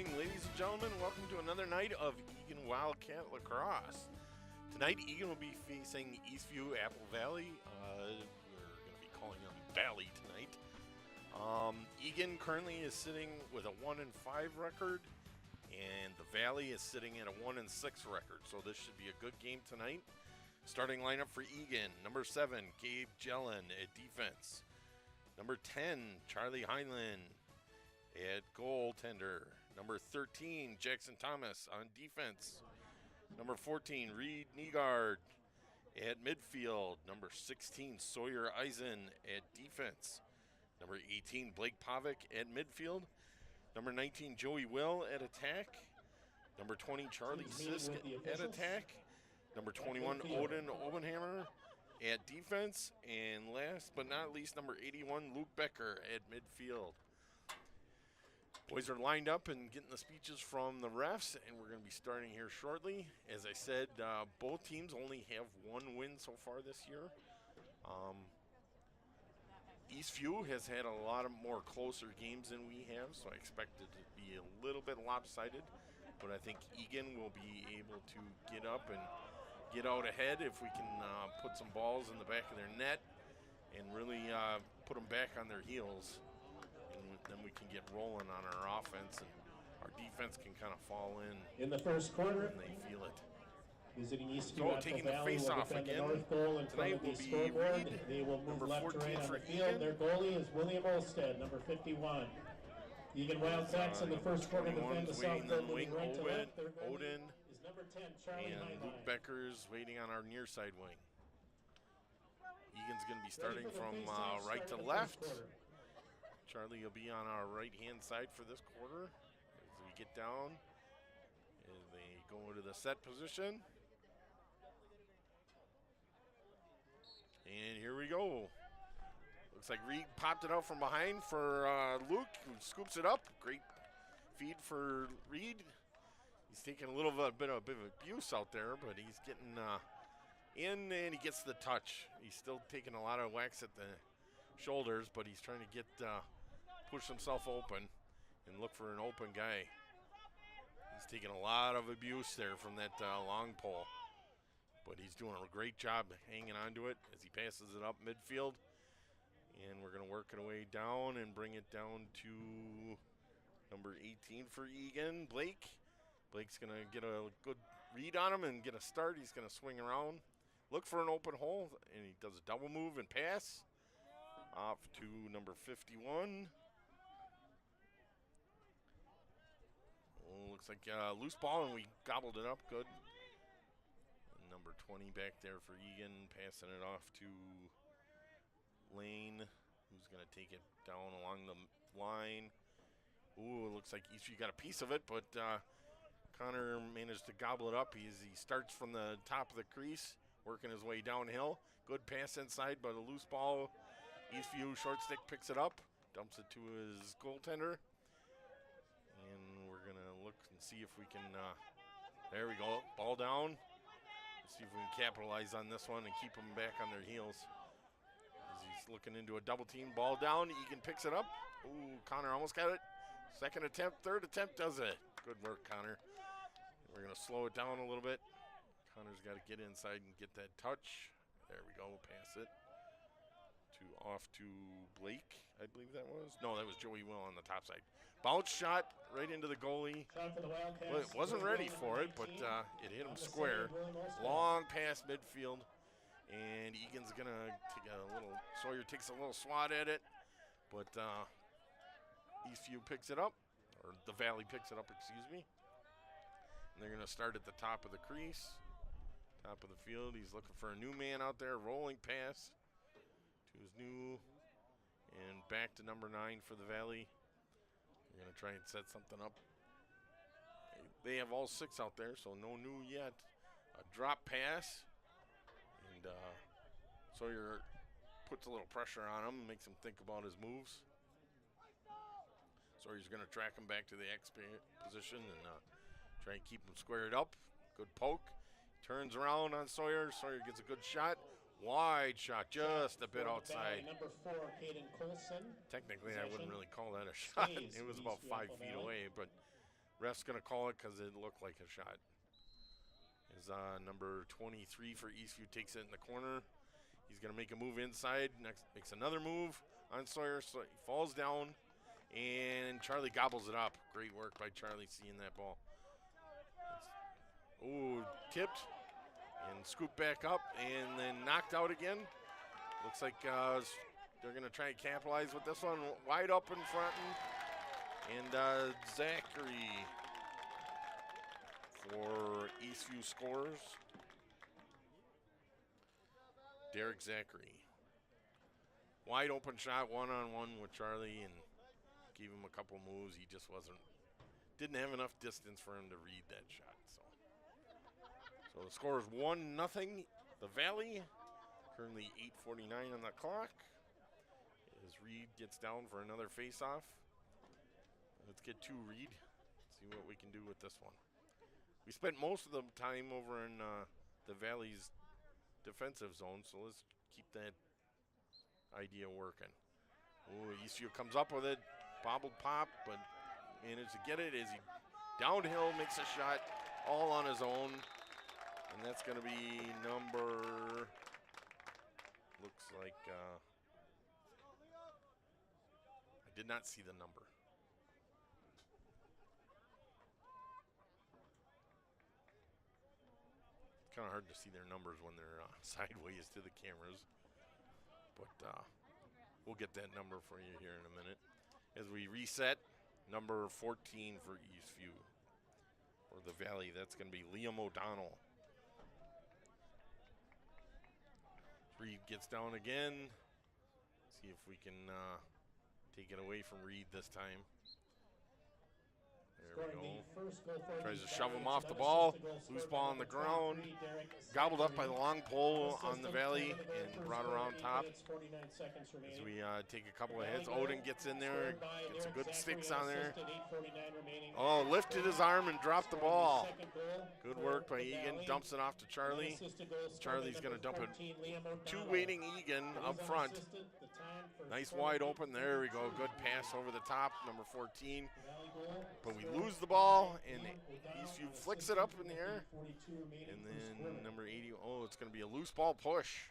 evening, ladies and gentlemen. Welcome to another night of Eagan Wildcat Lacrosse. Tonight, Eagan will be facing Eastview Apple Valley. We're going to be calling them Valley tonight. Eagan currently is sitting with a 1-5 record, and the Valley is sitting at a 1-6 record. So this should be a good game tonight. Starting lineup for Eagan: number 7, Gabe Jellin at defense. Number 10, Charlie Heinlein at goaltender. Number 13, Jackson Thomas on defense. Number 14, Reed Nygaard at midfield. Number 16, Sawyer Eisen at defense. Number 18, Blake Pavic at midfield. Number 19, Joey Will at attack. Number 20, Charlie Sisk at attack. Number 21, Odin Obenhammer at defense. And last but not least, number 81, Luke Becker at midfield. Boys are lined up and getting the speeches from the refs, and we're going to be starting here shortly. As I said, both teams only have one win so far this year. Eastview has had a lot of more closer games than we have, so I expect it to be a little bit lopsided. But I think Eagan will be able to get up and get out ahead if we can put some balls in the back of their net and really put them back on their heels. And then we can get rolling on our offense, and our defense can kind of fall in the first quarter, and they feel it. Visiting Eastview So at taking the the Valley face-off will defend the again. north goal in front Tonight of the will be scoreboard. Reed, They will move number left to 14 right for on the field. Eagan. Their goalie is William Olstead, number 51. Eagan Wildcats in the first quarter defend the south goal, moving right to left. Their goalie Odin is number 10, Charlie and Luke Heinlein. Becker's waiting on our near side wing. Eagan's going to be starting from right to left. Charlie will be on our right-hand side for this quarter as we get down. As they go into the set position. And here we go. Looks like Reed popped it out from behind for Luke, who scoops it up. Great feed for Reed. He's taking a little bit of abuse out there, but he's getting in, and he gets the touch. He's still taking a lot of whacks at the shoulders, but he's trying to get push himself open and look for an open guy. He's taking a lot of abuse there from that long pole, but he's doing a great job hanging on to it as he passes it up midfield. And we're going to work it away down and bring it down to number 18 for Eagan, Blake. Blake's going to get a good read on him and get a start. He's going to swing around, look for an open hole, and he does a double move and pass off to number 51. Oh, looks like a loose ball, and we gobbled it up good. And number 20 back there for Eagan, passing it off to Lane, who's going to take it down along the line. Ooh, it looks like Eastview got a piece of it, but Connor managed to gobble it up. He starts from the top of the crease, working his way downhill. Good pass inside, but a loose ball. Eastview short stick picks it up, dumps it to his goaltender. And we're going to look and see if we can, there we go, ball down. Let's see if we can capitalize on this one and keep them back on their heels. As he's looking into a double team, ball down, Eagan picks it up. Ooh, Connor almost got it. Second attempt, third attempt does it. Good work, Connor. We're going to slow it down a little bit. Connor's got to get inside and get that touch. There we go, pass it. Off to Blake, I believe that was. No, that was Joey Will on the top side. Bounce shot right into the goalie. Well, it wasn't ready for it, but it hit him square. Long pass midfield, and Eagan's going to take a little, Sawyer takes a little swat at it, but Eastview picks it up, or the Valley picks it up, excuse me. And they're going to start at the top of the crease, top of the field. He's looking for a new man out there, rolling pass to his new, and back to number 9 for the Valley. They're going to try and set something up. They have all 6 out there, so no new yet. A drop pass, and Sawyer puts a little pressure on him, makes him think about his moves. Sawyer's going to track him back to the X position and try and keep him squared up. Good poke. Turns around on Sawyer. Sawyer gets a good shot. Wide shot, just a bit outside. Number 4, Caden Colson. Technically, I wouldn't really call that a shot. It was about 5 feet away, but Ref's going to call it because it looked like a shot. Is number 23 for Eastview takes it in the corner. He's going to make a move inside. Next makes another move on Sawyer. So he falls down, and Charlie gobbles it up. Great work by Charlie seeing that ball. Ooh, tipped and scooped back up and then knocked out again. Looks like they're going to try and capitalize with this one. Wide up in front. And Zachary for Eastview scores. Derek Zachary. Wide open shot, one-on-one with Charlie, and gave him a couple moves. He just didn't have enough distance for him to read that shot. So the score is 1-0. The Valley. Currently 8:49 on the clock. As Reed gets down for another face-off. Let's get to Reed. See what we can do with this one. We spent most of the time over in the Valley's defensive zone, so let's keep that idea working. Ooh, Eastview comes up with it. Bobbled pop, but managed to get it as he downhill makes a shot all on his own. And that's going to be number, looks like, I did not see the number. It's kind of hard to see their numbers when they're sideways to the cameras. But we'll get that number for you here in a minute. As we reset, number 14 for Eastview. Or the Valley, that's going to be Liam O'Donnell. Reed gets down again. See if we can take it away from Reed this time. There we go. Tries to shove him off the ball. Loose ball on the ground. Gobbled up by the long pole on the Valley and brought around top. As we take a couple of hits. Odin gets in there. Gets a good sticks on there. Oh, lifted his arm and dropped the ball. Good work by Eagan. Dumps it off to Charlie. Charlie's going to dump it to waiting Eagan up front. Nice wide open. There we go. Good pass over the top. Number 14. But we lose the ball, and Eastview flicks it up in the air. And then number 80, oh, it's going to be a loose ball push.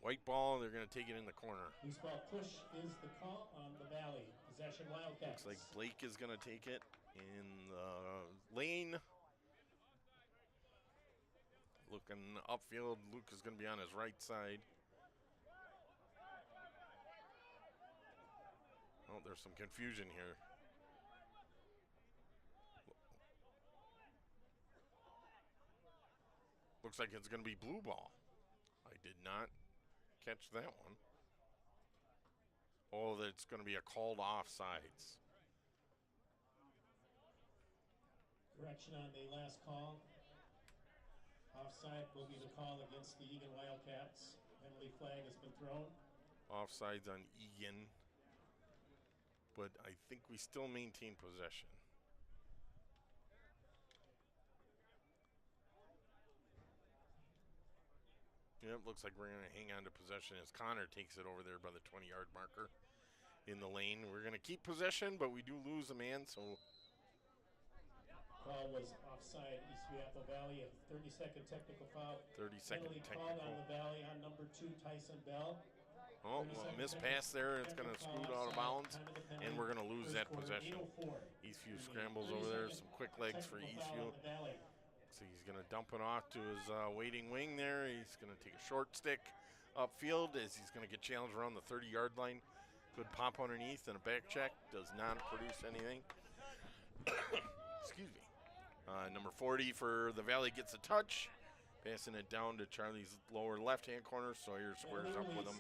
White ball, they're going to take it in the corner. Loose ball push is the call on the Valley. Possession Wildcats. Looks like Blake is going to take it in the lane. Looking upfield, Luke is going to be on his right side. Oh, there's some confusion here. Looks like it's going to be blue ball. I did not catch that one. Oh, that's going to be a called offsides. Correction on the last call. Offside will be the call against the Eagan Wildcats. Penalty flag has been thrown. Offsides on Eagan. But I think we still maintain possession. Yep, looks like we're going to hang on to possession as Connor takes it over there by the 20-yard marker in the lane. We're going to keep possession, but we do lose a man, so. Call was offside, Eastview Apple Valley, a 30-second technical foul. 30-second technical. Called on the Valley on number 2, Tyson Bell. Oh, well, missed pass there. It's going to scoot out of bounds, and we're going to lose that possession. Eastview scrambles over there. Some quick legs for Eastview. So he's going to dump it off to his waiting wing there. He's going to take a short stick upfield as he's going to get challenged around the 30-yard line. Good pop underneath and a back check. Does not produce anything. Excuse me. Number 40 for the Valley gets a touch. Passing it down to Charlie's lower left-hand corner. Sawyer squares up with him.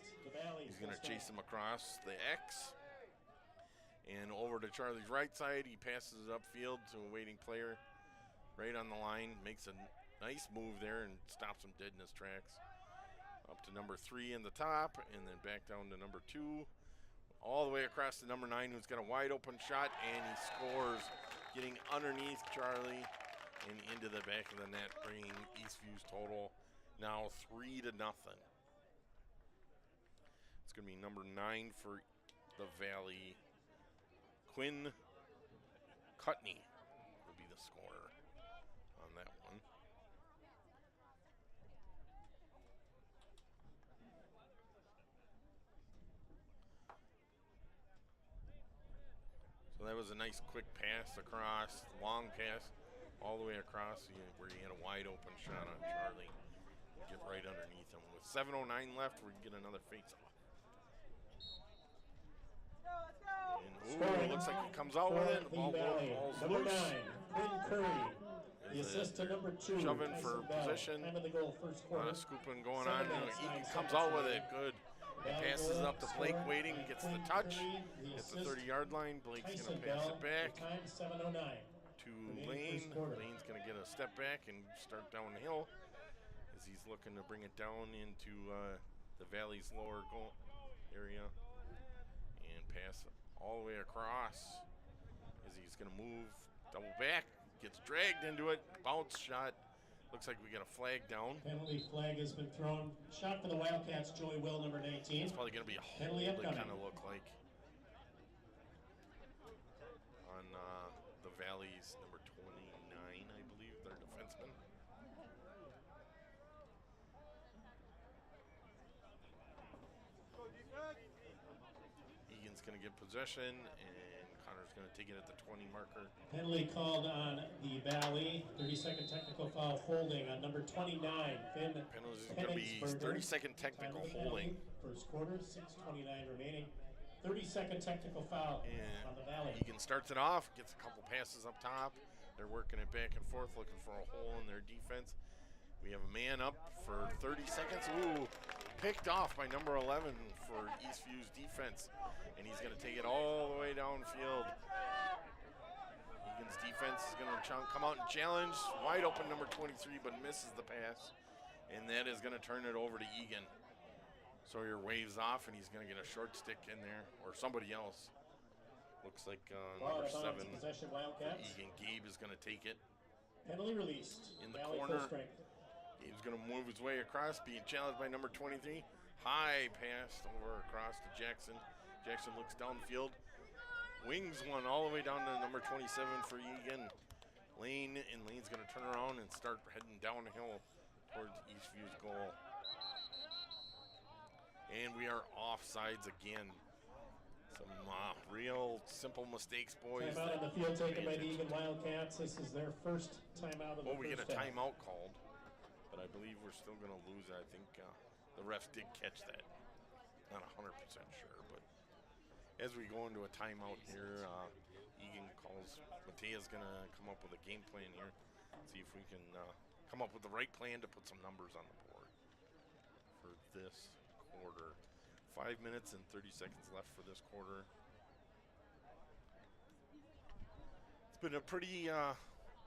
He's going to chase him across the X. And over to Charlie's right side. He passes it upfield to a waiting player right on the line. Makes a nice move there and stops him dead in his tracks. Up to number 3 in the top, and then back down to number 2. All the way across to number 9, who's got a wide open shot, and he scores, getting underneath Charlie and into the back of the net, bringing Eastview's total now 3-0. It's going to be number 9 for the Valley, Quinn Cutney will be the scorer on that one. So that was a nice quick pass across, long pass, all the way across where he had a wide open shot on Charlie. Get right underneath him. With 7:09 left, we can get another face-off. And ooh, looks like he comes out with it. The ball falls loose. 9, Curry. The assist to number 2. Shoving for position. Time of the goal, first quarter. Scooping going on. Eagan comes out with it. Good. He passes it up to Blake, waiting, gets the touch. At the 30-yard line, Blake's going to pass it back to Lane. Lane's going to get a step back and start downhill as he's looking to bring it down into the Valley's lower goal area and pass all the way across as he's going to move, double back, gets dragged into it, bounce shot. Looks like we got a flag down. Penalty flag has been thrown. Shot for the Wildcats, Joey Will, number 19. It's probably going to be a hold, it kind of look like. On the Valley's number 29, I believe, their defenseman. Egan's going to get possession, and Connor's going to take it at the 20 marker. Penalty called on the Valley. 30-second technical foul holding on number 29, Finn. Penalty is going to be 30-second technical holding. First quarter, 6:29 remaining. 30-second technical foul on the Valley. Egan starts it off, gets a couple passes up top. They're working it back and forth, looking for a hole in their defense. We have a man up for 30 seconds. Ooh, picked off by number 11 for Eastview's defense. And he's going to take it all the way downfield. Egan's defense is going to come out and challenge. Wide open number 23, but misses the pass. And that is going to turn it over to Egan. Sawyer waves off, and he's going to get a short stick in there, or somebody else. Looks like number 7. Egan Gabe is going to take it. Penalty released. In the corner. Gabe's going to move his way across, being challenged by number 23. High pass over across to Jackson. Jackson looks downfield, wings one all the way down to number 27 for Egan. Lane's going to turn around and start heading downhill towards Eastview's goal. And we are offsides again. Some real simple mistakes, boys. Timeout on the field taken by the Eagan Wildcats. This is their first timeout of the first half. We get a timeout called, but I believe we're still going to lose. I think the refs did catch that. Not 100% sure, but as we go into a timeout here, Eagan calls. Matea's going to come up with a game plan here. See if we can come up with the right plan to put some numbers on the board for this quarter. 5 minutes and 30 seconds left for this quarter. It's been a pretty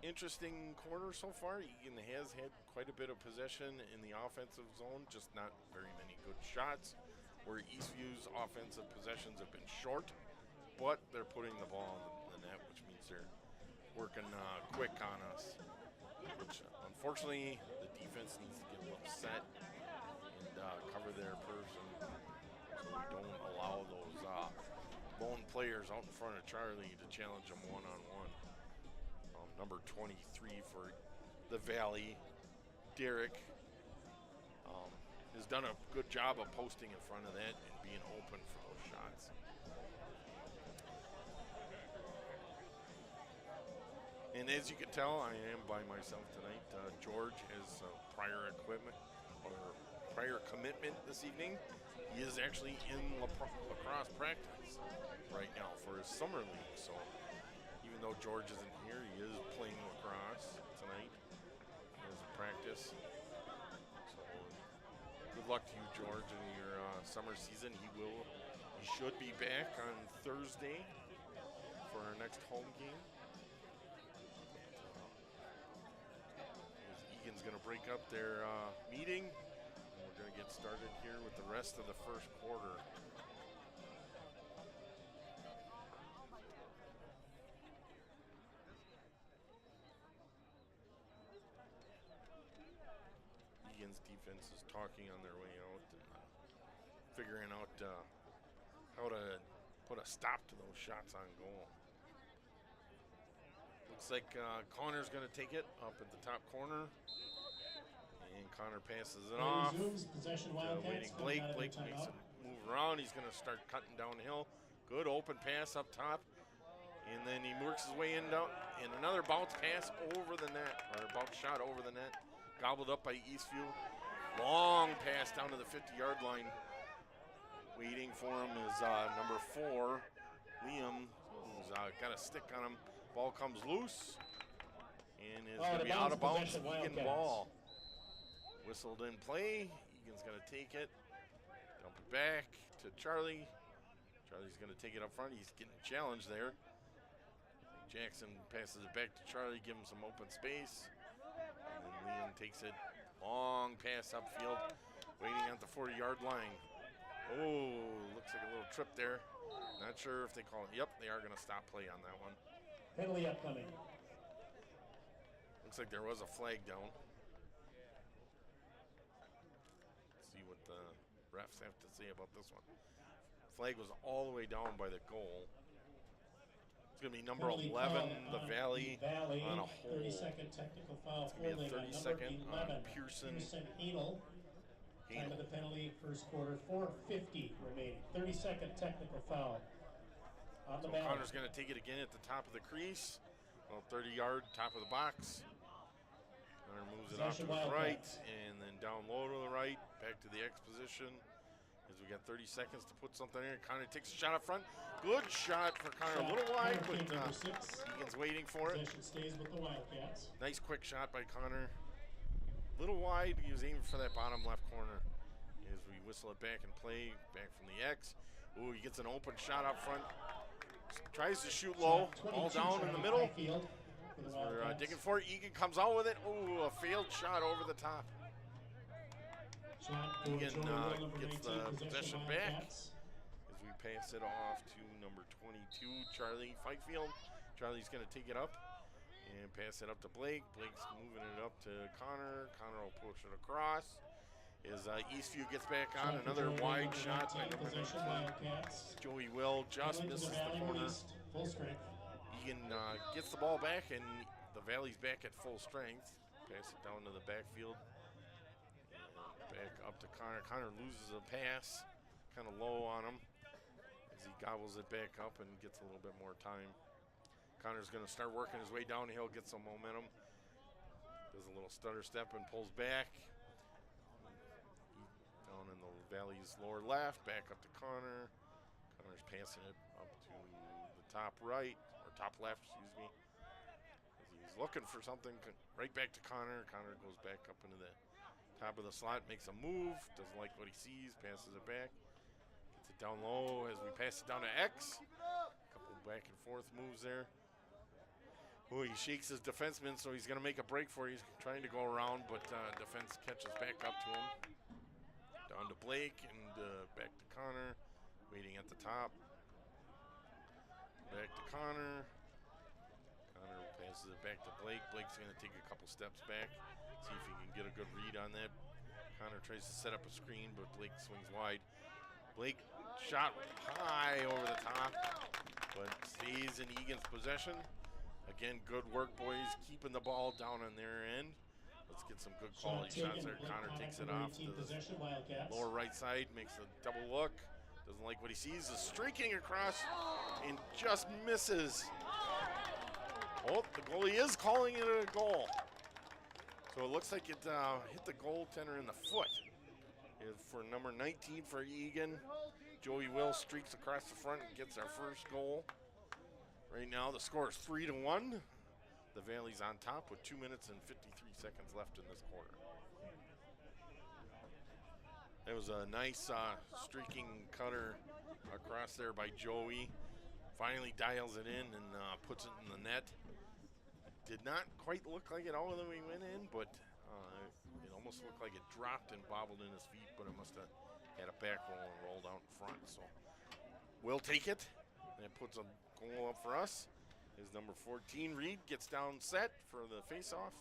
interesting quarter so far. Eagan has had quite a bit of possession in the offensive zone, just not very many good shots. Where Eastview's offensive possessions have been short, but they're putting the ball in the net, which means they're working quick on us. Which, unfortunately, the defense needs to get a little set and cover their person so we don't allow those lone players out in front of Charlie to challenge him one-on-one. Number 23 for the Valley, Derek, has done a good job of posting in front of that and being open for those shots. And as you can tell, I am by myself tonight. George has prior commitment this evening. He is actually in lacrosse practice right now for his summer league. So even though George isn't here, he is playing lacrosse tonight as a practice. Good luck to you, George, in your summer season. He should be back on Thursday for our next home game. Egan's going to break up their meeting, and we're going to get started here with the rest of the first quarter. Egan's defense is talking on their way out and figuring out how to put a stop to those shots on goal. Looks like Connor's going to take it up at the top corner. And Connor passes it off. Possession Wildcats. Waiting Blake. Blake makes it move around. He's going to start cutting downhill. Good open pass up top. And then he works his way in down. And another bounce pass over the net. Or bounce shot over the net. Gobbled up by Eastview. Long pass down to the 50-yard line. Waiting for him is number 4, Liam, who's got a stick on him. Ball comes loose. And is going to be out of bounds. Eagan ball. Whistled in play. Egan's going to take it. Dump it back to Charlie. Charlie's going to take it up front. He's getting challenged there. Jackson passes it back to Charlie, give him some open space. And then Liam takes it. Long pass upfield. Waiting at the 40-yard line. Oh, looks like a little trip there. Not sure if they call it. Yep, they are going to stop play on that one. Penalty upcoming. Looks like there was a flag down. See what the refs have to say about this one. Flag was all the way down by the goal. It's going to be number 11, the Valley, on a hold. 30-second technical foul. It's going to be a 30-second on Pearson. Time of the penalty, first quarter, 4:50 remaining. 30-second technical foul. On the Connor's going to take it again at the top of the crease. Well, 30-yard, top of the box. Connor moves it off to the right, and then down low to the right, back to the X position. As we got 30 seconds to put something in. Connor takes a shot up front. Good shot for Connor. A little wide, but Egan's waiting for it. Stays with the Wildcats. Nice quick shot by Connor. A little wide. He was aiming for that bottom left corner. As we whistle it back and play, back from the X. Ooh, he gets an open shot up front. Tries to shoot low. Ball down in the middle. As we're digging for it. Egan comes out with it. Ooh, a failed shot over the top. Egan gets the possession back as we pass it off to number 22, Charlie Fifield. Charlie's going to take it up and pass it up to Blake. Blake's moving it up to Connor. Connor will push it across. As Eastview gets back on, another wide shot by number 19. Joey Will just misses the corner. Egan gets the ball back, and the Valley's back at full strength. Pass it down to the backfield. Back up to Connor. Connor loses a pass, kind of low on him as he gobbles it back up and gets a little bit more time. Connor's going to start working his way downhill, get some momentum. Does a little stutter step and pulls back. Down in the Valley's lower left, back up to Connor. Connor's passing it up to the top right, or top left, excuse me. As he's looking for something, right back to Connor. Connor goes back up into the top of the slot, makes a move, doesn't like what he sees, passes it back. Gets it down low as we pass it down to X. A couple back and forth moves there. Oh, he shakes his defenseman, so he's going to make a break for it. He's trying to go around, but defense catches back up to him. Down to Blake and back to Connor, waiting at the top. Back to Connor. Connor passes it back to Blake. Blake's going to take a couple steps back. See if he can get a good read on that. Connor tries to set up a screen, but Blake swings wide. Blake shot high over the top, but stays in Egan's possession. Again, good work, boys, keeping the ball down on their end. Let's get some good quality shots there. Connor takes it off to the lower right side, makes a double look. Doesn't like what he sees, is streaking across and just misses. Oh, the goalie is calling it a goal. So it looks like it hit the goaltender in the foot. For number 19 for Eagan, Joey Will streaks across the front and gets our first goal. Right now the score is 3-1. The Valley's on top with 2 minutes and 53 seconds left in this quarter. It was a nice streaking cutter across there by Joey. Finally dials it in and puts it in the net. Did not quite look like it all the way went in, but it almost looked like it dropped and bobbled in his feet, but it must have had a back roll and rolled out in front. So we'll take it. And it puts a goal up for us. His number 14, Reed, gets down set for the face-off.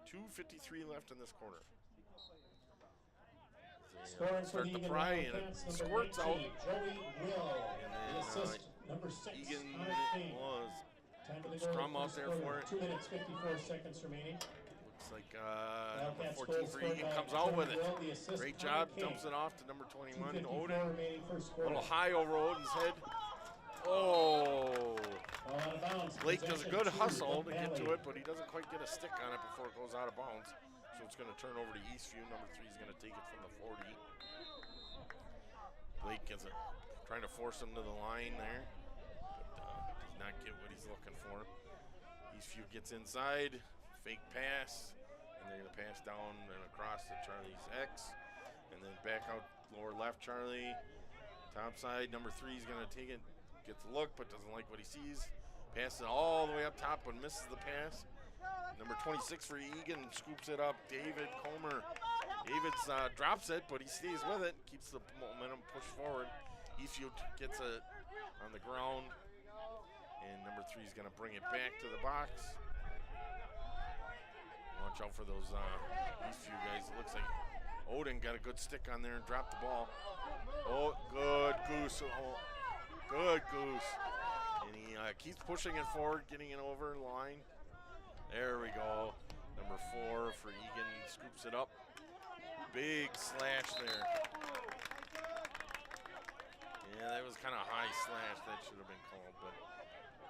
2:53 left in this quarter. Start the pry, and it squirts out. Joey Will, and then assist, number 6, Egan was Scrum out there for it. 2 minutes, 54 seconds remaining. Looks like number 14 for Eagan comes out with it. Great job, dumps it off to number 21, Odin. A little high over Odin's head. Oh! Blake does a good hustle to get to it, but he doesn't quite get a stick on it before it goes out of bounds. So it's going to turn over to Eastview. Number 3 is going to take it from the 40. Blake gets it, trying to force him to the line there, but does not get what he's looking for. Eastview gets inside, fake pass, and they're going to pass down and across to Charlie's X, and then back out lower left Charlie. Top side, number 3 is going to take it. Gets a look, but doesn't like what he sees. Passes it all the way up top, but misses the pass. Number 26 for Eagan scoops it up. David Comer. Davids drops it, but he stays with it. Keeps the momentum pushed forward. Eastview gets it on the ground. And number 3 is going to bring it back to the box. Watch out for those Eastview guys. It looks like Odin got a good stick on there and dropped the ball. Oh, good goose. Oh. Good goose. And he keeps pushing it forward, getting it over the line. There we go. Number 4 for Eagan scoops it up. Big slash there. Yeah, that was kind of high slash. That should have been called, but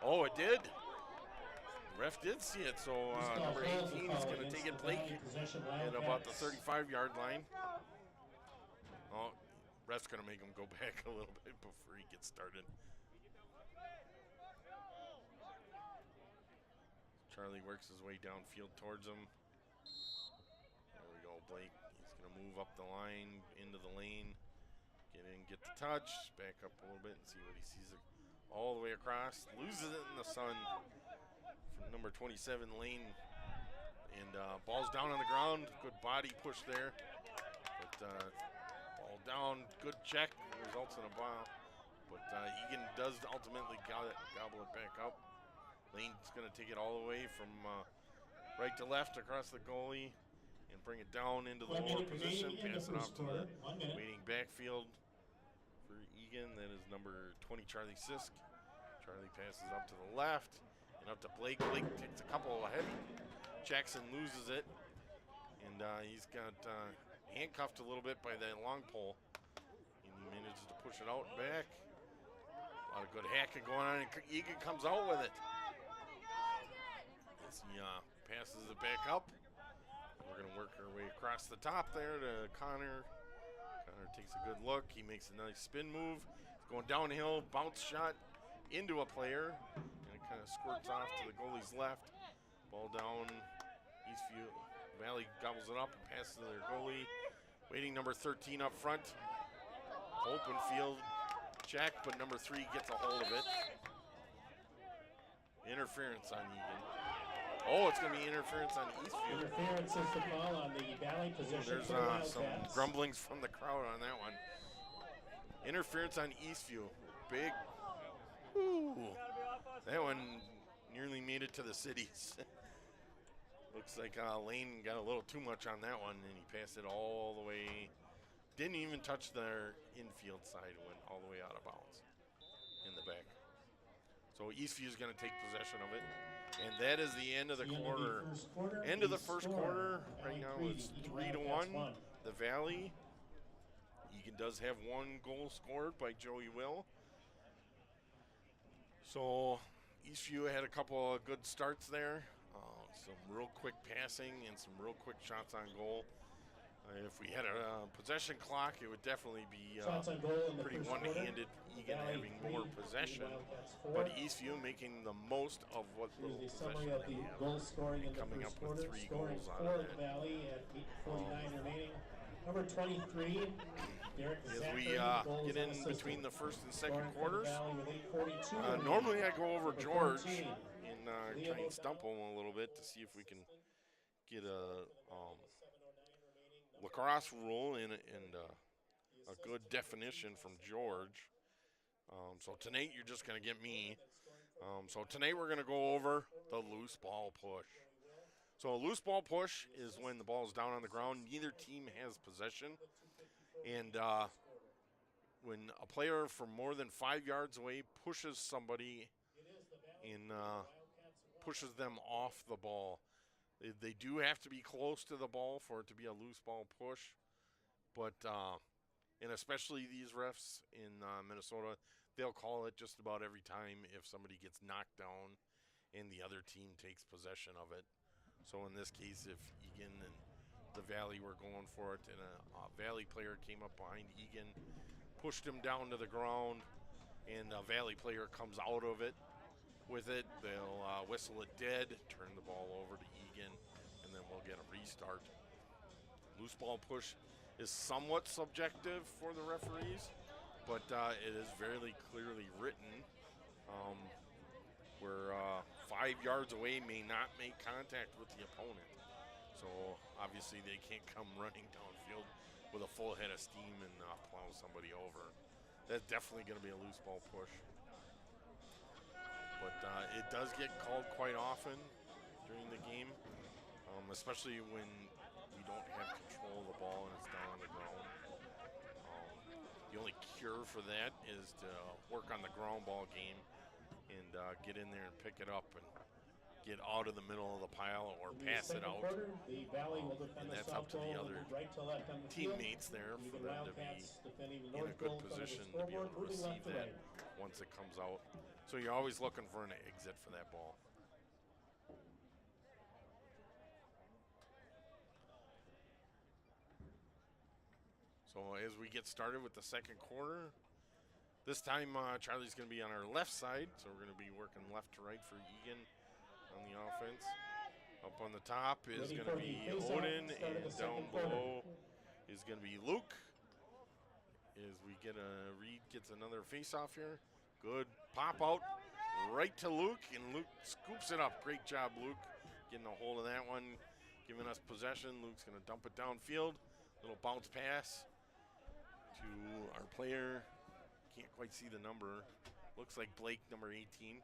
oh, it did. The ref did see it, so number 18 is going to take it, Blake, at about the 35-yard line. Oh, ref's going to make him go back a little bit before he gets started. Charlie works his way downfield towards him. There we go, Blake. He's going to move up the line, into the lane, get in, get the touch, back up a little bit and see what he sees all the way across. Loses it in the sun from number 27, Lane. And ball's down on the ground. Good body push there. But ball down, good check, results in a ball. But Eagan does ultimately gobble it back up. Lane's going to take it all the way from right to left across the goalie and bring it down into the lower position, pass it off to the waiting backfield for Eagan. That is number 20, Charlie Sisk. Charlie passes up to the left and up to Blake. Blake takes a couple of heavy checks and loses it. And he's got handcuffed a little bit by that long pole. And he manages to push it out and back. A lot of good hacking going on, and Eagan comes out with it. As he passes it back up. We're going to work our way across the top there to Connor. Connor takes a good look. He makes a nice spin move. He's going downhill, bounce shot into a player. And it kind of squirts off to the goalie's left. Ball down. Eastview Valley gobbles it up and passes to their goalie. Waiting number 13 up front. Open field check, but number 3 gets a hold of it. Interference on Eagan. Oh, it's going to be interference on Eastview. Interference is the call on the Valley position. There's some grumblings from the crowd on that one. Interference on Eastview. Big. Ooh. That one nearly made it to the cities. Looks like Lane got a little too much on that one, and he passed it all the way. Didn't even touch their infield side, went all the way out of bounds in the back. So Eastview is going to take possession of it. And that is the end of the quarter. End of the first quarter. Right now it's 3-1. The Valley. Eagan does have 1 goal scored by Joey Will. So Eastview had a couple of good starts there. Some real quick passing and some real quick shots on goal. If we had a possession clock, it would definitely be pretty one-handed, Eagan having more possession, but Eastview making the most of what little possession they have, and coming up with 3 goals out of that. Number 23, as we get in between the first and second quarters, normally I go over George and try and stump him a little bit to see if we can get a lacrosse rule and a good definition from George. So tonight you're just going to get me. So tonight we're going to go over the loose ball push. So a loose ball push is when the ball is down on the ground, neither team has possession. And when a player from more than 5 yards away pushes somebody in pushes them off the ball. They do have to be close to the ball for it to be a loose ball push, but and especially these refs in Minnesota, they'll call it just about every time if somebody gets knocked down and the other team takes possession of it. So in this case, if Eagan and the Valley were going for it and a Valley player came up behind Eagan, pushed him down to the ground, and a Valley player comes out of it with it, they'll whistle it dead, turn the ball over to Eagan, and then we'll get a restart. Loose ball push is somewhat subjective for the referees, but it is very clearly written where 5 yards away may not make contact with the opponent. So obviously they can't come running downfield with a full head of steam and plow somebody over. That's definitely going to be a loose ball push. But it does get called quite often during the game, especially when we don't have control of the ball and it's down on the ground. The only cure for that is to work on the ground ball game and get in there and pick it up and get out of the middle of the pile or pass it out. The Valley will defend and the that's up to the other right to left on the teammates there for them to be in a good position to be able to receive that once it comes out. So you're always looking for an exit for that ball. So as we get started with the second quarter, this time Charlie's going to be on our left side, so we're going to be working left to right for Eagan on the offense. Up on the top is going to be Odin, and down below is going to be Luke. As we get Reed gets another face-off here. Good pop out right to Luke, and Luke scoops it up. Great job, Luke, getting a hold of that one, giving us possession. Luke's going to dump it downfield. Little bounce pass to our player. Can't quite see the number. Looks like Blake, number 18.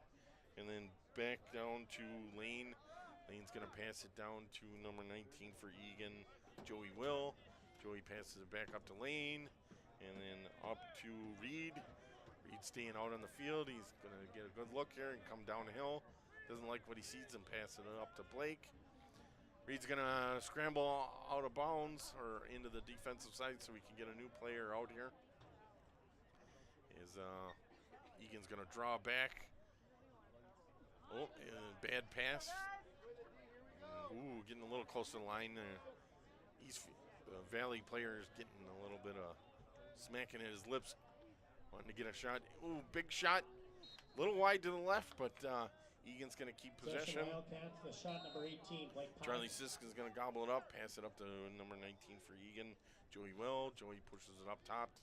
And then back down to Lane. Lane's going to pass it down to number 19 for Eagan, Joey Will. Joey passes it back up to Lane. And then up to Reed. Reed staying out on the field. He's going to get a good look here and come downhill. Doesn't like what he sees and passing it up to Blake. Reed's going to scramble out of bounds or into the defensive side so we can get a new player out here. Eagan's going to draw back. Oh, bad pass. Ooh, getting a little close to the line. The Valley player is getting a little bit of smacking at his lips, wanting to get a shot. Ooh, big shot. A little wide to the left, but Eagan's going to keep possession. Wildcats, the shot number 18, Charlie Sisk is going to gobble it up, pass it up to number 19 for Eagan. Joey Will. Joey pushes it up top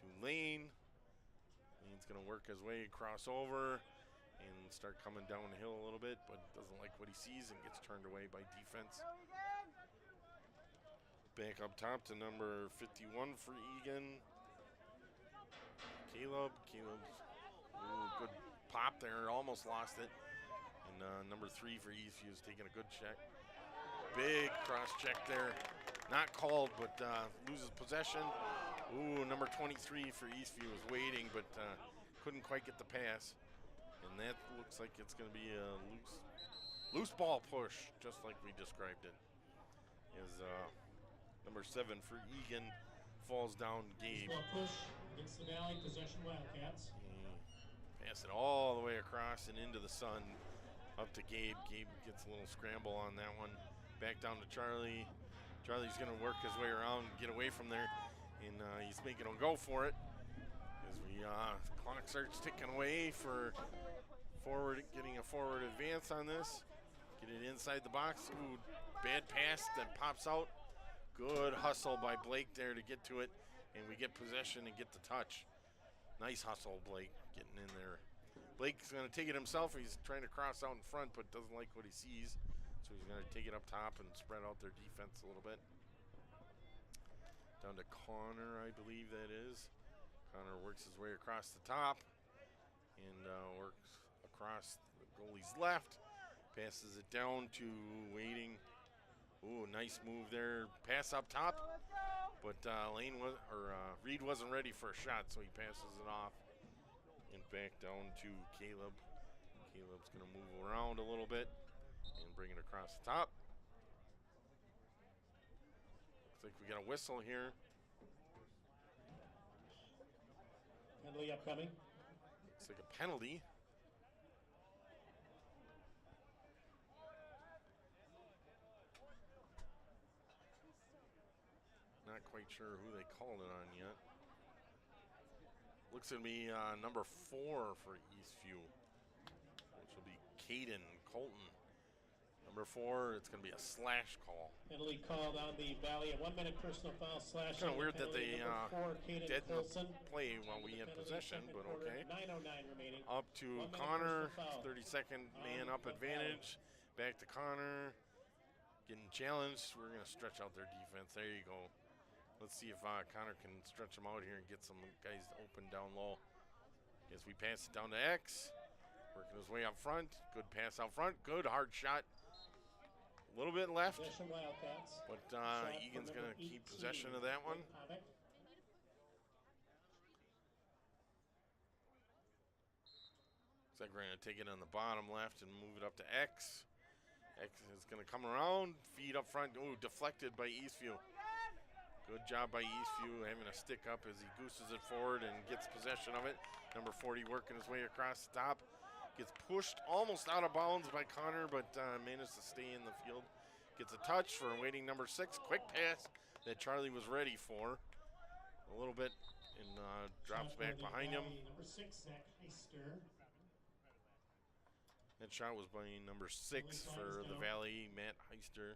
to Lane. Lane's going to work his way across over and start coming downhill a little bit, but doesn't like what he sees and gets turned away by defense. Back up top to number 51 for Eagan. Caleb's good pop there, almost lost it. And number 3 for Eastview is taking a good check. Big cross check there. Not called, but loses possession. Ooh, number 23 for Eastview was waiting, but couldn't quite get the pass. And that looks like it's going to be a loose ball push, just like we described it. Is number 7 for Eagan falls down Gabe. Loose ball push against the Valley, possession Wildcats. Pass it all the way across and into the sun, up to Gabe. Gabe gets a little scramble on that one. Back down to Charlie. Charlie's going to work his way around, get away from there, and he's making him go for it. As we clock starts ticking away for getting a forward advance on this. Get it inside the box. Ooh, bad pass that pops out. Good hustle by Blake there to get to it, and we get possession and get the touch. Nice hustle, Blake, getting in there. Blake's going to take it himself. He's trying to cross out in front, but doesn't like what he sees. So he's going to take it up top and spread out their defense a little bit. Down to Connor, I believe that is. Connor works his way across the top and works across the goalie's left. Passes it down to Waiting. Ooh, nice move there. Pass up top, but Reed wasn't ready for a shot, so he passes it off. And back down to Caleb. Caleb's going to move around a little bit and bring it across the top. Looks like we got a whistle here. Penalty upcoming. Looks like a penalty. Not quite sure who they called it on yet. Looks to be number 4 for Eastview, which will be Caden Colton. Number 4, it's going to be a slash call. Penalty called on the Valley. A 1-minute personal foul slash. Kind of weird that they didn't Colson. play while we had possession, but okay. 9:09 remaining. Up to Connor, 30-second man up advantage. Back to Connor, getting challenged. We're going to stretch out their defense. There you go. Let's see if Connor can stretch them out here and get some guys open down low. Guess we pass it down to X. Working his way up front. Good pass out front. Good hard shot. A little bit left. Wildcats. But Eagan's going to keep possession of that one. Looks like we're going to take it on the bottom left and move it up to X. X is going to come around. Feed up front. Ooh, deflected by Eastview. Good job by Eastview having a stick up as he gooses it forward and gets possession of it. Number 40 working his way across the top. Gets pushed almost out of bounds by Connor, but managed to stay in the field. Gets a touch for waiting number 6. Quick pass that Charlie was ready for. A little bit and drops back behind him. Number 6, Zach Heister. That shot was by number 6 for the Valley, Matt Heister.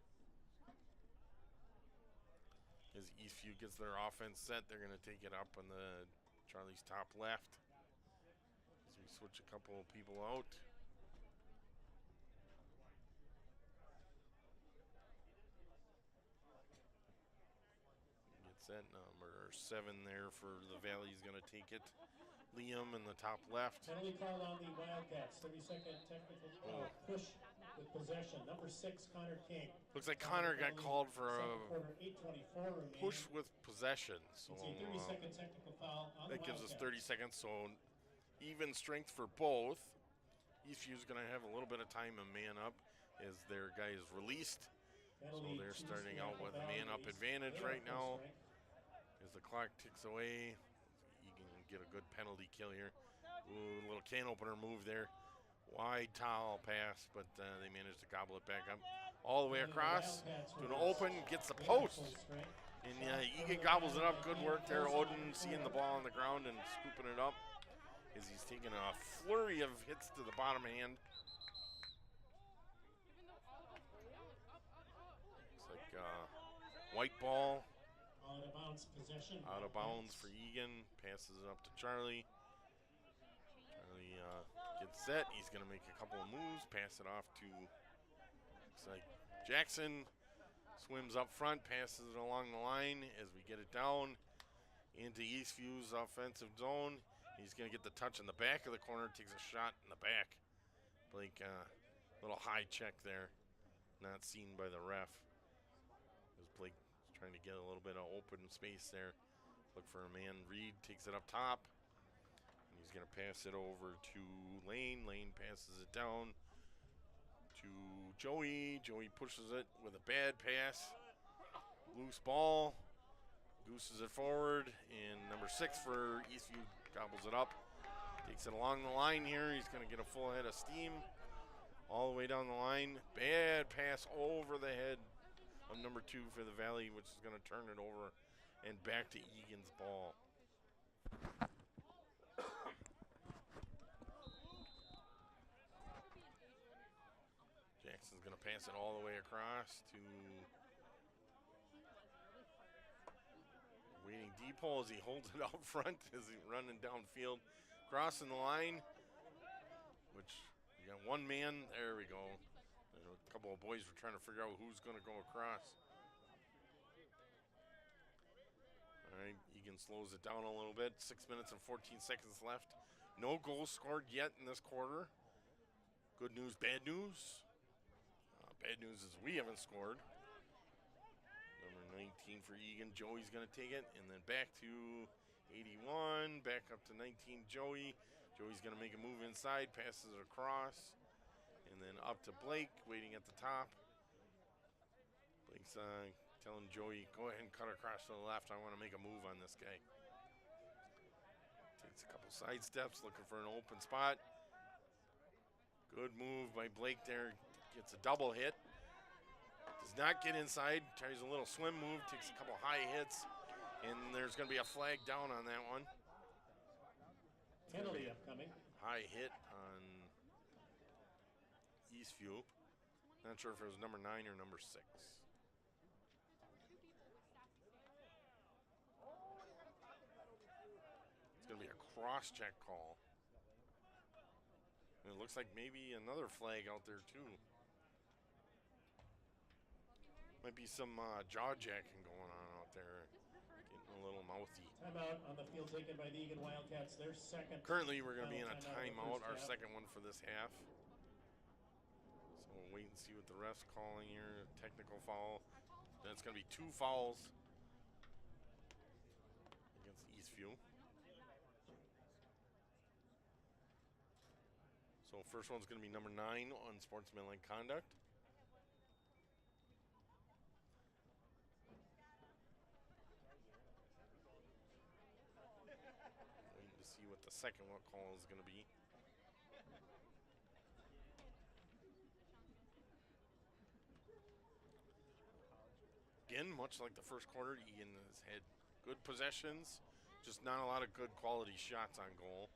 As Eastview gets their offense set, they're going to take it up on the Charlie's top left. As we switch a couple of people out. Gets that number 7 there for the Valley. He's going to take it. Liam in the top left. Penalty called on the Wildcats. 30-second technical push with possession. Number 6, Connor King. Looks like Connor got called for a push remaining. with possession. So It's a 30-second technical foul on that the gives us Wildcats. 30 seconds. So even strength for both. Eastview's going to have a little bit of time to man up as their guy is released. Penalty So they're to starting out with a Valley. man up advantage right now. As the clock ticks away, you can get a good penalty kill here. Ooh, little can opener move there. Wide towel pass, but they managed to gobble it back up. All the way across to an open, gets the post. And Eagan gobbles it up. Good work there. Odin seeing the ball on the ground and scooping it up as he's taking a flurry of hits to the bottom hand. Looks like white ball. Out of bounds possession. Out of bounds for Eagan. Passes it up to Charlie. Charlie gets set. He's going to make a couple of moves. Pass it off to, looks like Jackson. Swims up front. Passes it along the line as we get it down into Eastview's offensive zone. He's going to get the touch in the back of the corner. Takes a shot in the back. Blake, little high check there. Not seen by the ref. As Blake trying to get a little bit of open space there. Look for a man. Reed takes it up top. And he's going to pass it over to Lane. Lane passes it down to Joey. Joey pushes it with a bad pass. Loose ball. Gooses it forward. And number 6 for Eastview gobbles it up. Takes it along the line here. He's going to get a full head of steam. All the way down the line. Bad pass over the head of number 2 for the Valley, which is going to turn it over and back to Eagan's ball. Jackson's going to pass it all the way across to waiting Depot as he holds it out front as he's running downfield. Crossing the line, which you got one man. There we go. A couple of boys were trying to figure out who's going to go across. All right, Eagan slows it down a little bit. 6 minutes and 14 seconds left. No goals scored yet in this quarter. Good news, bad news. Bad news is we haven't scored. Number 19 for Eagan. Joey's going to take it. And then back to 81. Back up to 19, Joey. Joey's going to make a move inside, passes it across, and then up to Blake, waiting at the top. Blake's telling Joey, go ahead and cut across to the left. I want to make a move on this guy. Takes a couple side steps, looking for an open spot. Good move by Blake there. Gets a double hit. Does not get inside. Tries a little swim move. Takes a couple high hits. And there's going to be a flag down on that one. Penalty upcoming. High hit on Eastview. Not sure if it was number 9 or number 6. It's going to be a cross-check call. And it looks like maybe another flag out there too. Might be some jaw jacking going on out there. Getting a little mouthy. Timeout on the field taken by the Eagan Wildcats. Their second. Currently, we're going to be in a timeout, our second one for this half. So we'll wait and see what the ref's calling here. Technical foul. Then it's going to be 2 fouls against Eastview. So first one's going to be number 9 on sportsmanlike conduct. Waiting to see what the second one call is going to be. Again, much like the first quarter, Eagan has had good possessions, just not a lot of good quality shots on goal.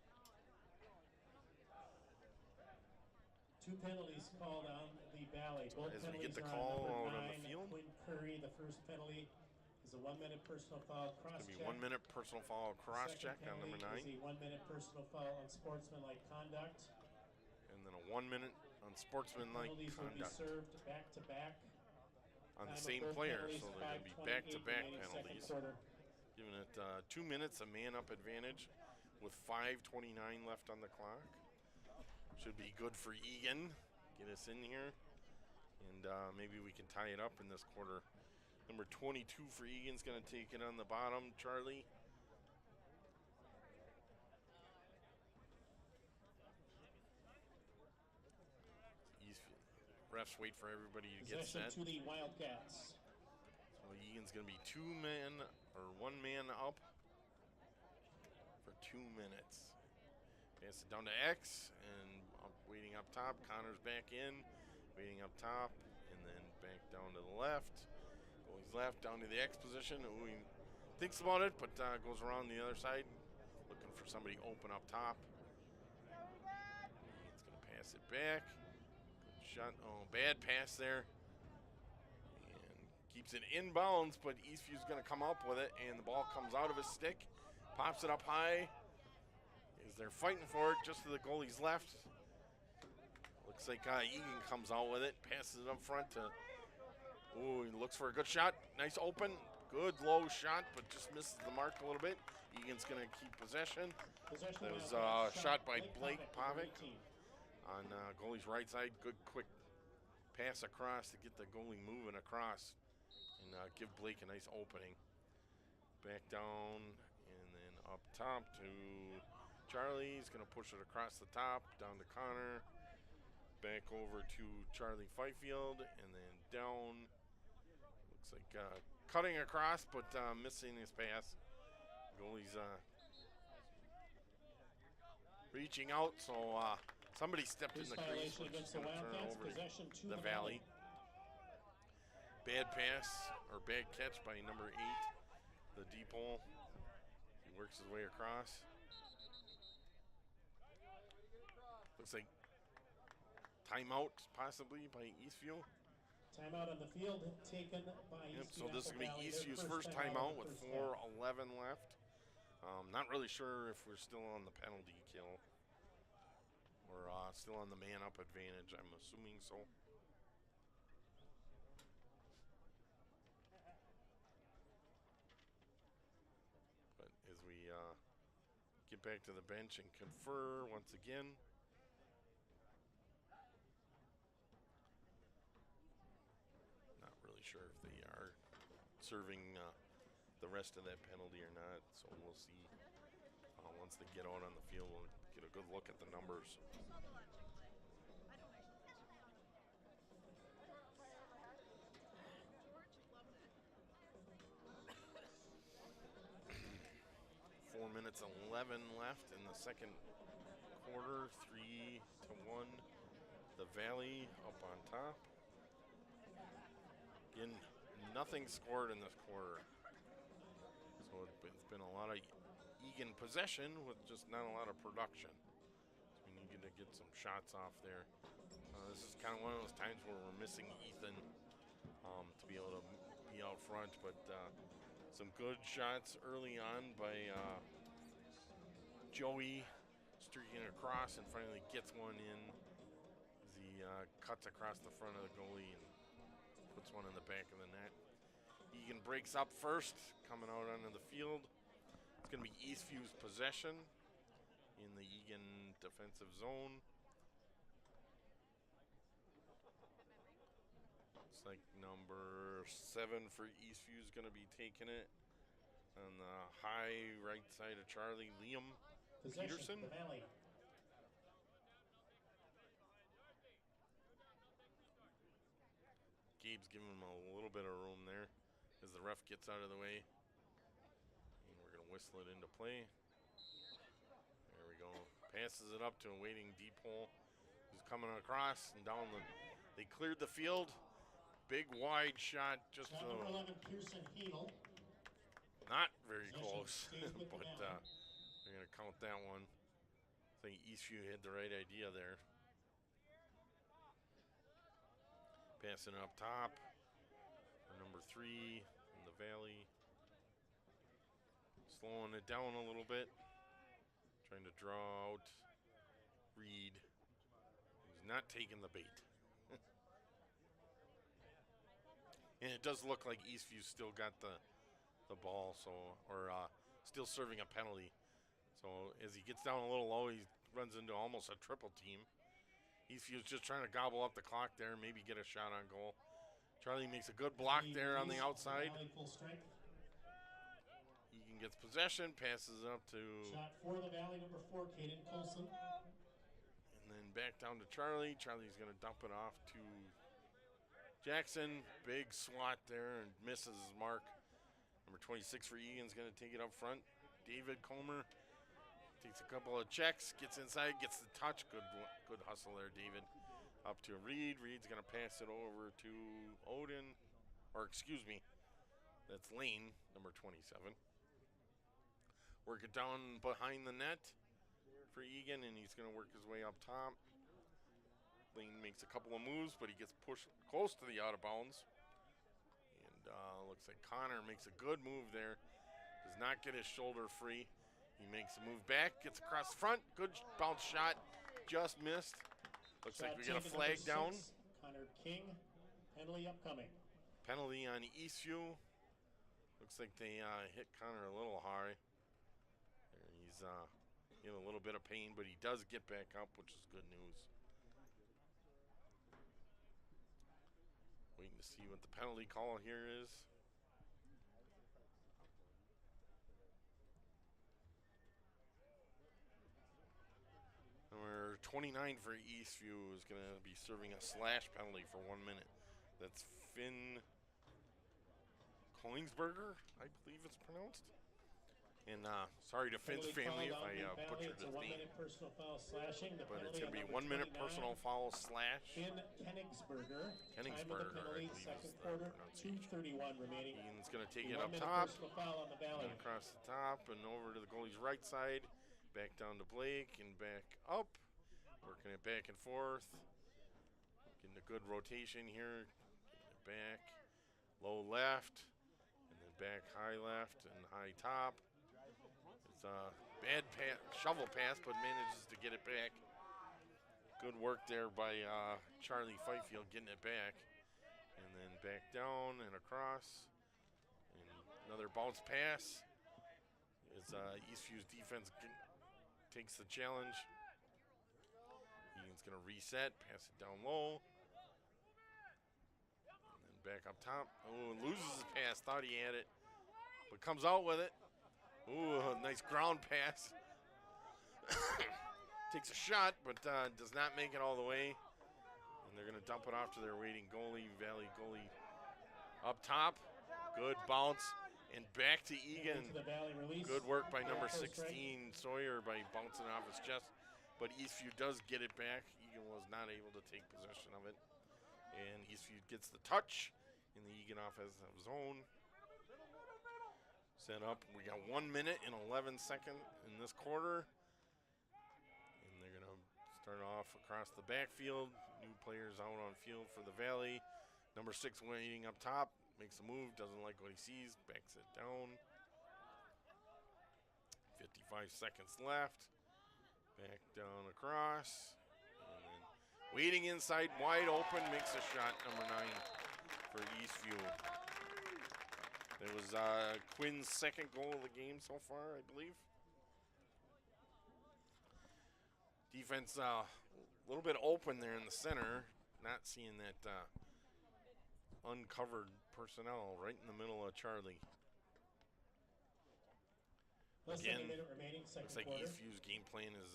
2 penalties called on the Valley. Both as we penalties get the are call number out on 9, the field. Quinn Curry. The first penalty is a 1-minute personal foul cross It's check. going to be 1 minute personal foul cross check on number 9. Is a 1-minute personal foul on sportsmanlike conduct. And then a 1 minute on sportsmanlike Penalties will be conduct served back to back on the Time of same both player. penalties, So they're going to be 5:28 back-to-back remaining second penalties. quarter. Giving it 2 minutes, a man-up advantage with 5:29 left on the clock. Should be good for Eagan. Get us in here. And maybe we can tie it up in this quarter. Number 22 for Eagan's going to take it on the bottom. Charlie. Refs wait for everybody to get Possession set. to the Wildcats. So Eagan's going to be 2 men or 1 man up for 2 minutes. Pass it down to X and waiting up top. Connor's back in, waiting up top, and then back down to the left. Goes left down to the X position. Ooh, he thinks about it, but goes around the other side, looking for somebody open up top. He's going to pass it back. Good shot. Oh, bad pass there. And keeps it in bounds, but Eastview's going to come up with it, and the ball comes out of his stick, pops it up high. As they're fighting for it, just to the goalie's left. Looks like Eagan comes out with it, passes it up front to. Ooh, he looks for a good shot. Nice open, good low shot, but just misses the mark a little bit. Eagan's going to keep possession. That was a shot by Blake Pavic on goalie's right side. Good quick pass across to get the goalie moving across and give Blake a nice opening. Back down and then up top to Charlie. He's going to push it across the top, down to Connor. Back over to Charlie Fifield, and then down. Looks like cutting across, but missing his pass. Goalie's reaching out, so somebody stepped in the crease, which is going to turn over the Valley. Bad pass, or bad catch by number 8, the deep hole. He works his way across. Looks like timeout possibly by Eastview. Timeout on the field taken by Eastview. So this is going to be Eastview's first timeout with 4:11 left. Not really sure if we're still on the penalty kill or still on the man-up advantage. I'm assuming so. But as we get back to the bench and confer once again. Not really sure if they are serving the rest of that penalty or not, so we'll see. Once they get out on the field, we'll get a good look at the numbers. Minutes 11 left in the second quarter, 3-1. The Valley up on top. Again, nothing scored in this quarter. So it's been a lot of Eagan possession with just not a lot of production. So we need to get some shots off there. This is kind of one of those times where we're missing Ethan to be able to be out front, but some good shots early on by Joey, streaking across and finally gets one in as he cuts across the front of the goalie and puts one in the back of the net. Eagan breaks up first, coming out onto the field. It's going to be Eastview's possession in the Eagan defensive zone. Looks like number 7 for Eastview is going to be taking it. On the high right side of Charlie, Liam Peterson. Gabe's giving him a little bit of room there as the ref gets out of the way. And we're going to whistle it into play. There we go. Passes it up to a waiting deep hole. Who's coming across and down the... They cleared the field. Big wide shot. Just number 11, Pearson Heel. Not very close, but they're going to count that one. I think Eastview had the right idea there. Passing up top for number 3 in the Valley. Slowing it down a little bit. Trying to draw out Reed. He's not taking the bait. And it does look like Eastview still got the ball, so still serving a penalty. So as he gets down a little low, he runs into almost a triple team. Eastview's just trying to gobble up the clock there, maybe get a shot on goal. Charlie makes a good block there on the outside. Eagan gets possession, passes it up to... Shot for the Valley, number 4, Caden Colson. And then back down to Charlie. Charlie's going to dump it off to Jackson. Big swat there and misses his mark. Number 26 for Egan's going to take it up front. David Comer takes a couple of checks, gets inside, gets the touch. Good hustle there, David. Up to Reed. Reed's going to pass it over to Odin. Or excuse me, that's Lane, number 27. Work it down behind the net for Eagan, and he's going to work his way up top. Lane makes a couple of moves, but he gets pushed close to the out of bounds. And looks like Connor makes a good move there. Does not get his shoulder free. He makes a move back, gets across the front. Good bounce shot, just missed. Looks like we got a flag down. Connor King, penalty upcoming. Penalty on Eastview. Looks like they hit Connor a little high. He's in a little bit of pain, but he does get back up, which is good news. Waiting to see what the penalty call here is. Number 29 for Eastview is going to be serving a slash penalty for 1 minute. That's Finn Koingsberger, I believe it's pronounced. And sorry to Finn's family if I butchered his name. But it's going to be 1 minute personal foul slash. Finn Koenigsberger. Koenigsberger, I believe second is the quarter, pronunciation. 2:31 remaining. Egan's going to take it 1 up minute top. personal foul on the Valley. Across the top and over to the goalie's right side. Back down to Blake and back up. Working it back and forth. Getting a good rotation here. Getting it back. Low left. And then back high left and high top. It's a bad shovel pass, but manages to get it back. Good work there by Charlie Fifield getting it back. And then back down and across. And another bounce pass. As Eastview's defense takes the challenge. Egan's going to reset, pass it down low. And then back up top. Oh, loses his pass. Thought he had it, but comes out with it. Ooh, nice ground pass. takes a shot, but does not make it all the way. And they're going to dump it off to their waiting goalie, Valley goalie up top. Good bounce, and back to Eagan. Good work by number 16, Sawyer, by bouncing off his chest. But Eastview does get it back. Eagan was not able to take possession of it. And Eastview gets the touch in the Eagan offensive zone. Set up. We got 1 minute and 11 seconds in this quarter. And they're going to start off across the backfield. New players out on field for the Valley. Number 6 waiting up top. Makes a move. Doesn't like what he sees. Backs it down. 55 seconds left. Back down across. And then waiting inside, wide open. Makes a shot, number 9 for Eastview. That was Quinn's second goal of the game so far, I believe. Defense a little bit open there in the center. Not seeing that uncovered personnel right in the middle of Charlie. Again, looks like Eastview's game plan is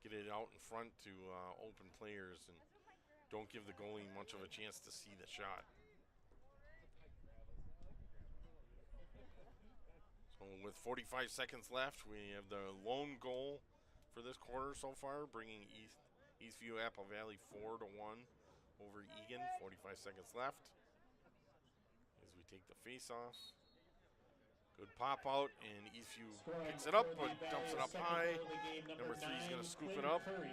get it out in front to open players and don't give the goalie much of a chance to see the shot. So with 45 seconds left, we have the lone goal for this quarter so far, bringing Eastview Apple Valley 4-1 over Eagan. 45 seconds left as we take the face off. Good pop out, and Eastview picks it up, but dumps it up high. Number 3 is going to scoop it up. Come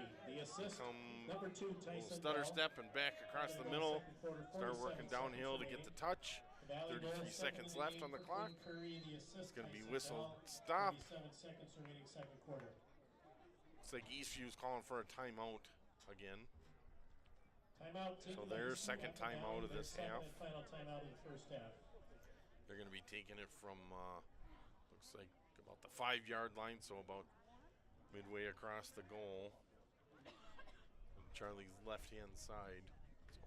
stutter step and back across the middle. Start working downhill to get the touch. 33 seconds left on the clock. It's going to be whistled stop. Looks like Eastview's calling for a timeout again. So their second timeout of this half. Final timeout of the first half. They're going to be taking it from, looks like about the 5-yard line, so about midway across the goal. On Charlie's left-hand side. So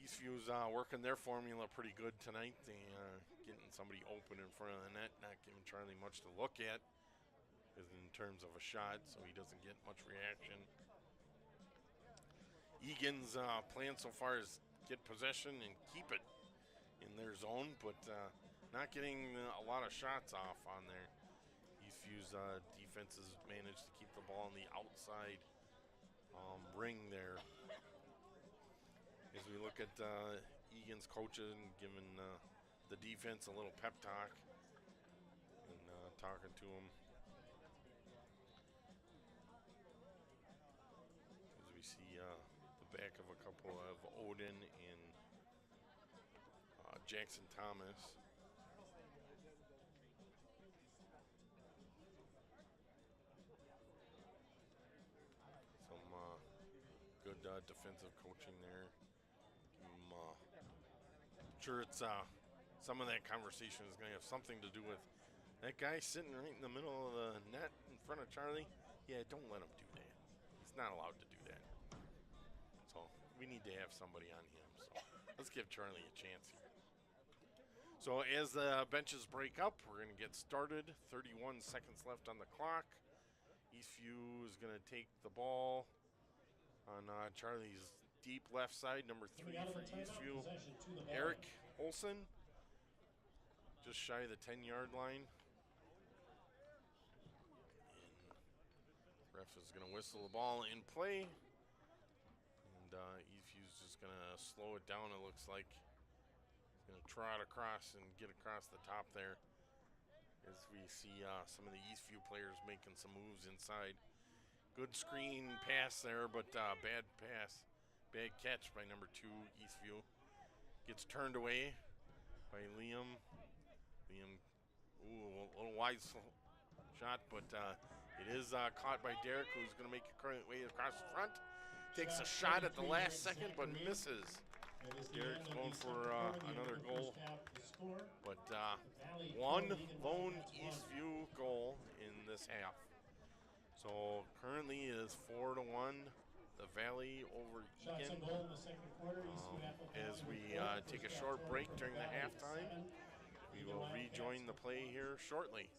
Eastview's working their formula pretty good tonight. They getting somebody open in front of the net, not giving Charlie much to look at in terms of a shot, so he doesn't get much reaction. Eagan's plan so far is get possession and keep it in their zone, but not getting a lot of shots off on there. Eastview's defenses managed to keep the ball on the outside ring there. As we look at Eagan's coaches and giving the defense a little pep talk and talking to them. As we see the back of a couple of Odin and Jackson Thomas. Some good defensive coaching there. I'm sure it's some of that conversation is going to have something to do with that guy sitting right in the middle of the net in front of Charlie. Yeah, don't let him do that. He's not allowed to do that. So we need to have somebody on him. So let's give Charlie a chance here. So as the benches break up, we're going to get started. 31 seconds left on the clock. Eastview is going to take the ball on Charlie's deep left side. Number 3 for Eastview, Eric Olson. Just shy of the 10-yard line. And ref is going to whistle the ball in play. And Eastview's just going to slow it down, it looks like. He's going to trot across and get across the top there. As we see some of the Eastview players making some moves inside. Good screen pass there, but bad pass. Bad catch by number 2, Eastview. Gets turned away by Liam. Liam, a little wide shot, but it is caught by Derek, who's going to make a way across the front. Takes a shot at the last second, but misses. Derek's going for another goal. But one lone Eastview goal in this half. So currently it is 4-1. The Valley over Eagan. As we take a short break during the halftime, we will rejoin the play here shortly.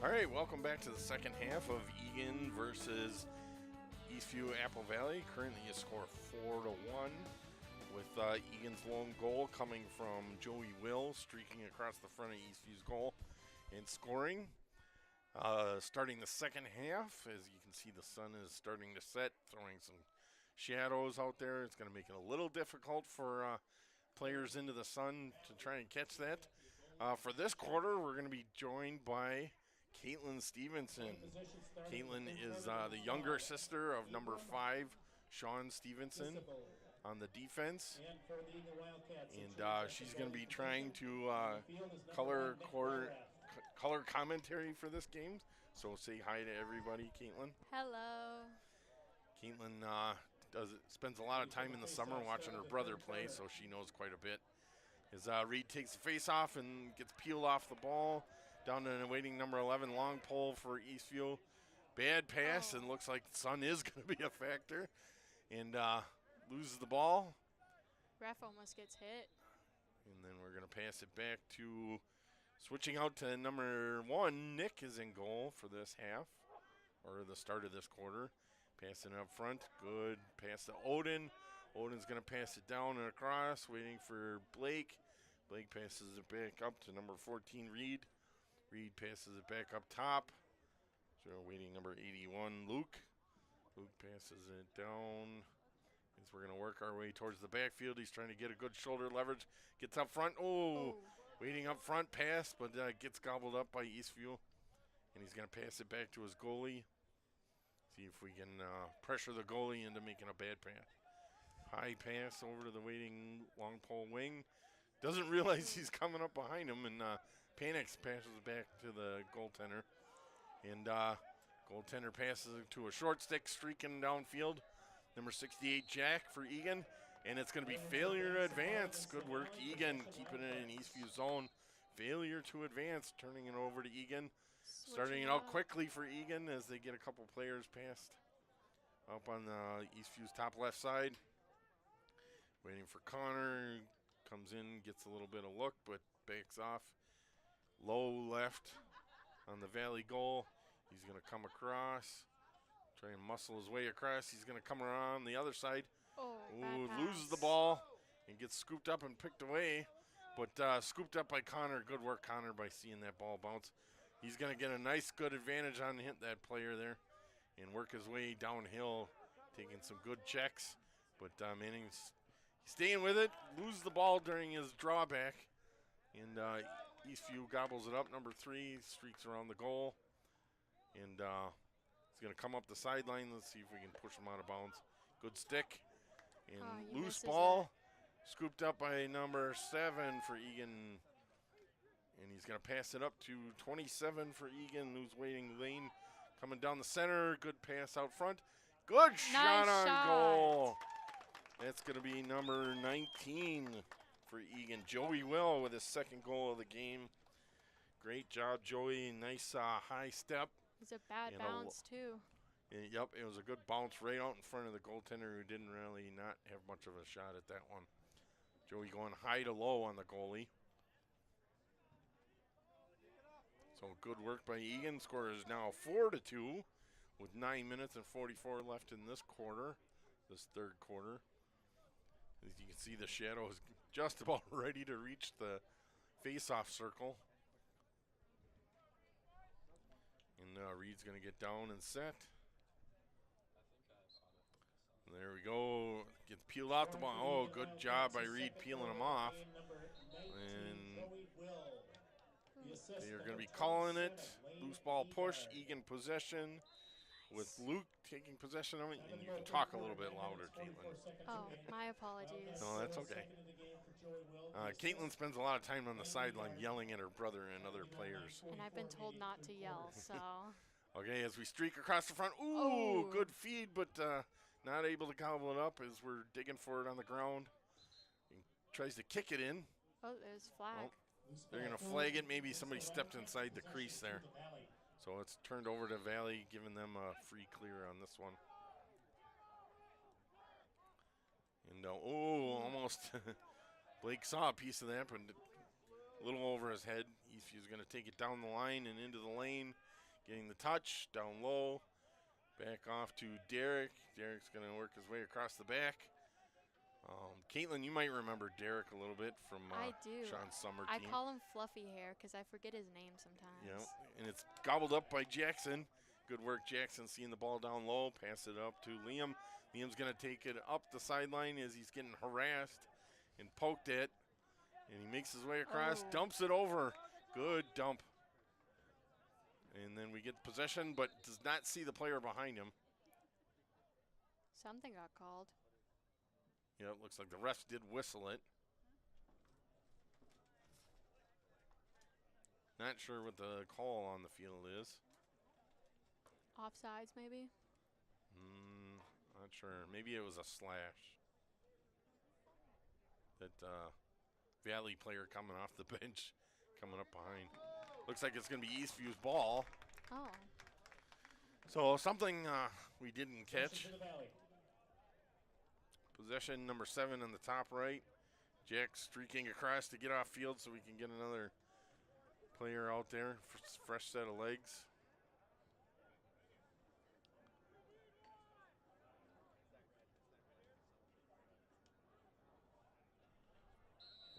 All right, welcome back to the second half of Eagan versus Eastview Apple Valley. Currently a score 4-1 with Eagan's lone goal coming from Joey Will, streaking across the front of Eastview's goal and scoring. Starting the second half, as you can see, the sun is starting to set, throwing some shadows out there. It's going to make it a little difficult for players into the sun to try and catch that. For this quarter, we're going to be joined by Caitlin Stevenson. Caitlin is the younger sister of number 5, Sean Stevenson, on the defense. And she's going to be trying to color commentary for this game. So say hi to everybody, Caitlin. Hello. Caitlin spends a lot of time in the summer watching her brother play, so she knows quite a bit. As Reed takes the face off and gets peeled off the ball, down to an awaiting number 11, long pole for Eastview. Bad pass, and looks like the sun is going to be a factor. And loses the ball. Ref almost gets hit. And then we're going to pass it back to, switching out to number 1, Nick is in goal for this half, or the start of this quarter. Passing it up front, good pass to Odin. Odin's going to pass it down and across, waiting for Blake. Blake passes it back up to number 14, Reed. Reed passes it back up top. So waiting number 81, Luke. Luke passes it down. As we're going to work our way towards the backfield. He's trying to get a good shoulder leverage. Gets up front. Waiting up front, pass, but gets gobbled up by Eastview. And he's going to pass it back to his goalie. See if we can pressure the goalie into making a bad pass. High pass over to the waiting long pole wing. Doesn't realize he's coming up behind him and panics, passes it back to the goaltender. And goaltender passes it to a short stick streaking downfield. Number 68, Jack for Eagan. And it's going to be failure to advance. Good work, Eagan, keeping it in Eastview zone. Failure to advance, turning it over to Eagan. Starting it out quickly for Eagan as they get a couple players past up on the Eastview's top left side. Waiting for Connor. Comes in, gets a little bit of look, but backs off. Low left on the Valley goal. He's going to come across. Try and muscle his way across. He's going to come around the other side. Loses the ball and gets scooped up and picked away. But scooped up by Connor. Good work, Connor, by seeing that ball bounce. He's going to get a nice, good advantage on hit that player there and work his way downhill, taking some good checks. But Manning's staying with it, loses the ball during his drawback. And Eastview gobbles it up. Number 3 streaks around the goal. And he's going to come up the sideline. Let's see if we can push him out of bounds. Good stick. And loose ball. Scooped up by number 7 for Eagan. And he's going to pass it up to 27 for Eagan, who's waiting lane. Coming down the center. Good pass out front. Good shot on goal. That's going to be number 19 for Eagan. Joey Will with his second goal of the game. Great job, Joey. Nice high step. It's a bad bounce, too. Yep, it was a good bounce right out in front of the goaltender who didn't really not have much of a shot at that one. Joey going high to low on the goalie. So good work by Eagan. Score is now 4-2 with 9 minutes and 44 left in this quarter, this third quarter. As you can see, the shadow is just about ready to reach the face-off circle. And Reed's going to get down and set. And there we go. Gets peeled off the ball. Oh, good job by Reed peeling him off. And they are going to be calling it. Loose ball push, Eagan possession. With Luke taking possession of it, and you can talk a little bit louder, Caitlin. Oh, my apologies. No, that's okay. Caitlin spends a lot of time on the sideline yelling at her brother and other players. And I've been told not to yell, so. Okay, as we streak across the front. Ooh, good feed, but not able to gobble it up as we're digging for it on the ground. He tries to kick it in. Oh, there's flag. Well, they're going to flag it. Maybe somebody stepped inside the crease there. So it's turned over to Valley, giving them a free clear on this one. And almost Blake saw a piece of that, but a little over his head. Eastview's going to take it down the line and into the lane. getting the touch, down low. Back off to Derek. Derek's going to work his way across the back. Caitlin, you might remember Derek a little bit from I do. Sean's summer I team. call him Fluffy Hair because I forget his name sometimes. Yeah, and it's gobbled up by Jackson. Good work, Jackson, seeing the ball down low. Pass it up to Liam. Liam's going to take it up the sideline as he's getting harassed and poked at. And he makes his way across, dumps it over. Good dump. And then we get possession, but does not see the player behind him. Something got called. Yeah, it looks like the refs did whistle it. Not sure what the call on the field is. Offsides, maybe? Not sure. Maybe it was a slash. That Valley player coming off the bench, coming up behind. Looks like it's going to be Eastview's ball. Oh. So something we didn't catch. Possession number 7 on the top right. Jack streaking across to get off field so we can get another player out there. Fresh set of legs.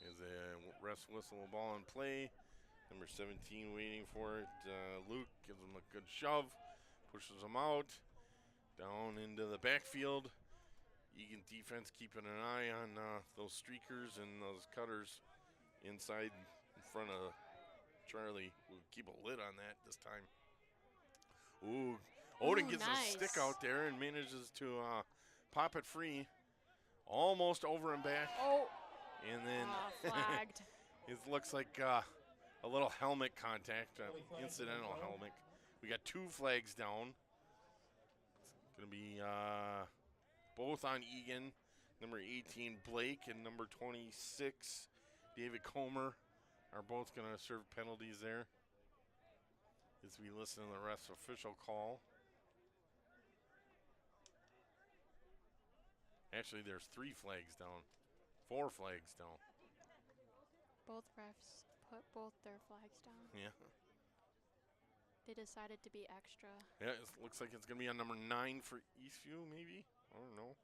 As a refs whistle a ball in play. Number 17 waiting for it. Luke gives him a good shove. Pushes him out. Down into the backfield. Eagan defense keeping an eye on those streakers and those cutters inside in front of Charlie. We'll keep a lid on that this time. Ooh, Odin gets nice. a stick out there and manages to pop it free. Almost over and back. Oh. And then flagged. it looks like a little helmet contact, incidental helmet. We got 2 flags down. It's going to be both on Eagan, number 18 Blake and number 26 David Comer are both going to serve penalties there as we listen to the ref's official call. Actually, there's 3 flags down, 4 flags down. Both refs put both their flags down. Yeah. They decided to be extra. Yeah, it looks like it's going to be on number 9 for Eastview, maybe. I don't know.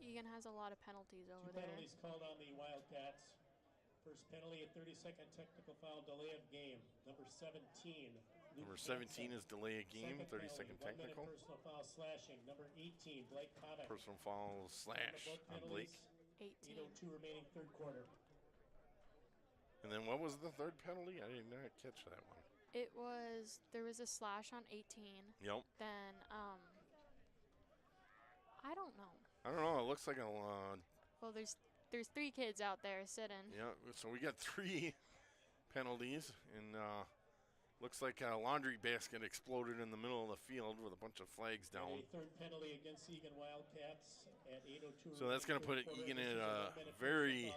Eagan has a lot of penalties over 2 there. penalties called on the Wildcats. First penalty, a 30-second technical foul, delay of game. Number 17. Number 17 is delay of game, 30-second technical. Personal foul slashing. Number 18, Blake Kovic. Personal foul slash on Blake. 18. 8:02 remaining third quarter. And then what was the third penalty? I did not catch that one. There was a slash on 18. Yep. Then, I don't know. I don't know. It looks like a. Well, there's 3 kids out there sitting. Yeah. So we got 3 penalties, and looks like a laundry basket exploded in the middle of the field with a bunch of flags down. A third penalty against Eagan Wildcats at 8:02. So that's going to put Eagan at a very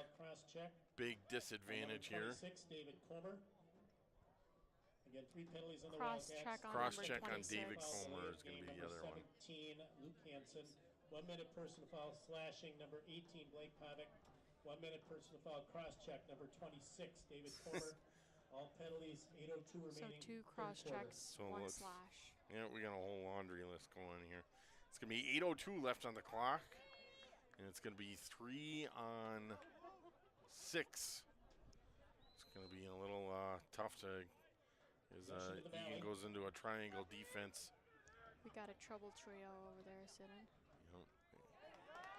big disadvantage here. 26, David Comer. Again, 3 penalties on the Cross-check on Cross-check number on 26. David Comer is going to be the other one. 17, Luke Hansen. 1 minute personal foul slashing, number 18, Blake Kovic. 1 minute personal foul cross-check, number 26, David Comer. All penalties, 8:02 remaining. So 2 cross-checks, So 1 let's- slash. Yeah, we got a whole laundry list going here. It's going to be 8:02 left on the clock, and it's going to be 3 on 6. It's going to be a little tough to, as Eagan goes into a triangle defense. We got a trouble trio over there sitting.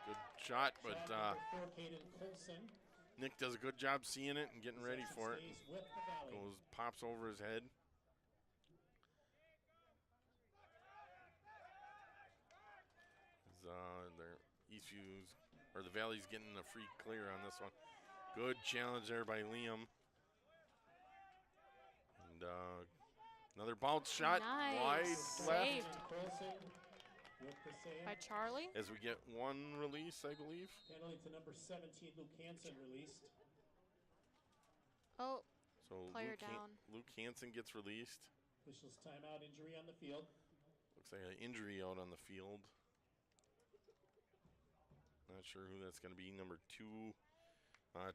Good shot, but Shot number 4, Caden Colson. Nick does a good job seeing it and getting ready for it. Stays with the Valley. Pops over his head. Eastview's, or the Valley's getting a free clear on this one. Good challenge there by Liam. And another bounce shot, Nice. wide left. Saved. Colson with the save. By Charlie? As we get 1 release, I believe. Penalty to number 17, Luke Hansen, released. Oh, So player down. Luke Hansen gets released. Officials timeout, injury on the field. Looks like an injury out on the field. Not sure who that's going to be. Number 2,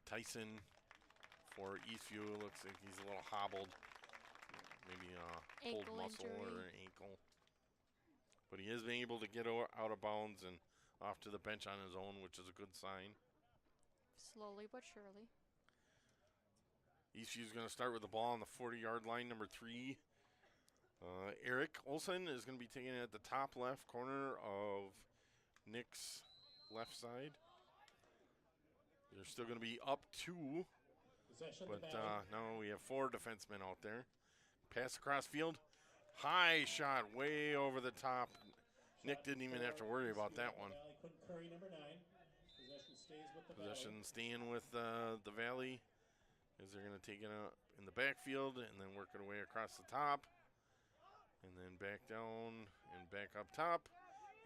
Tyson For Eastview, it looks like he's a little hobbled. Maybe a pulled Ankle muscle injury. or an ankle. But he is able to get out of bounds and off to the bench on his own, which is a good sign. Slowly but surely. Eastview's going to start with the ball on the 40-yard line, number 3. Eric Olsen is going to be taking it at the top left corner of Nick's left side. They're still going to be up 2. Possession But the Valley. now we have 4 defensemen out there. Pass across field. High shot way over the top. Nick didn't even have to worry about that one. Valley couldn't curry number 9. Possession stays with the Possession Valley. staying with the Valley as they're going to take it out in the backfield and then work it away across the top. And then back down and back up top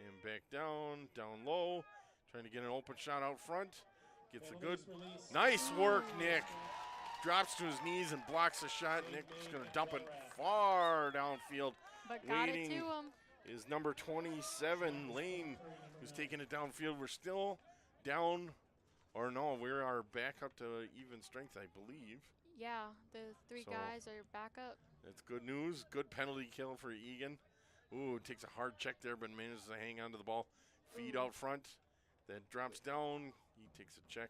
and back down low. Trying to get an open shot out front. Gets a good, Release. nice work, Nick. Drops to his knees and blocks the shot. Nick's going to dump it far downfield. But got it Waiting to him. is number 27, Lane, who's taking it downfield. We're still down, or no, we are back up to even strength, I believe. Yeah, the 3 So- guys are back up. That's good news. Good penalty kill for Eagan. Ooh, takes a hard check there, but manages to hang on to the ball. Feed out front. That drops down. He takes a check.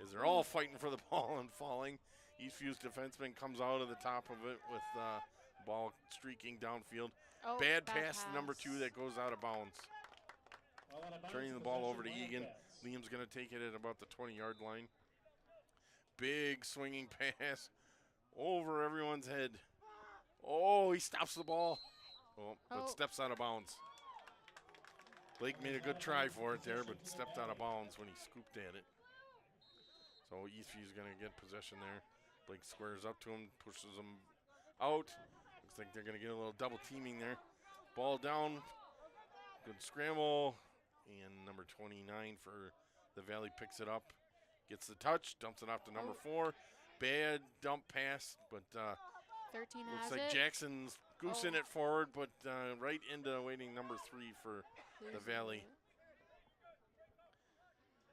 As they're all fighting for the ball and falling. Eastview's defenseman comes out of the top of it with the ball streaking downfield. Oh, Bad pass to number 2 pass. that goes out of bounds. All out of bounds, Turning the ball over to possession Eagan. Wildcats. Liam's going to take it at about the 20-yard line. Big swinging pass over everyone's head. Oh, he stops the ball. Oh, but Oh. steps out of bounds. Blake made a good try for it there, but stepped out of bounds when he scooped at it. So Eastview's going to get possession there. Blake squares up to him, pushes him out. Looks like they're going to get a little double teaming there. Ball down. Good scramble. And number 29 for the Valley picks it up. Gets the touch, dumps it off to number 4. Bad dump pass, but 13 looks has like it. Jackson's goosing Oh. it forward, but right into waiting number 3 for the Losing Valley.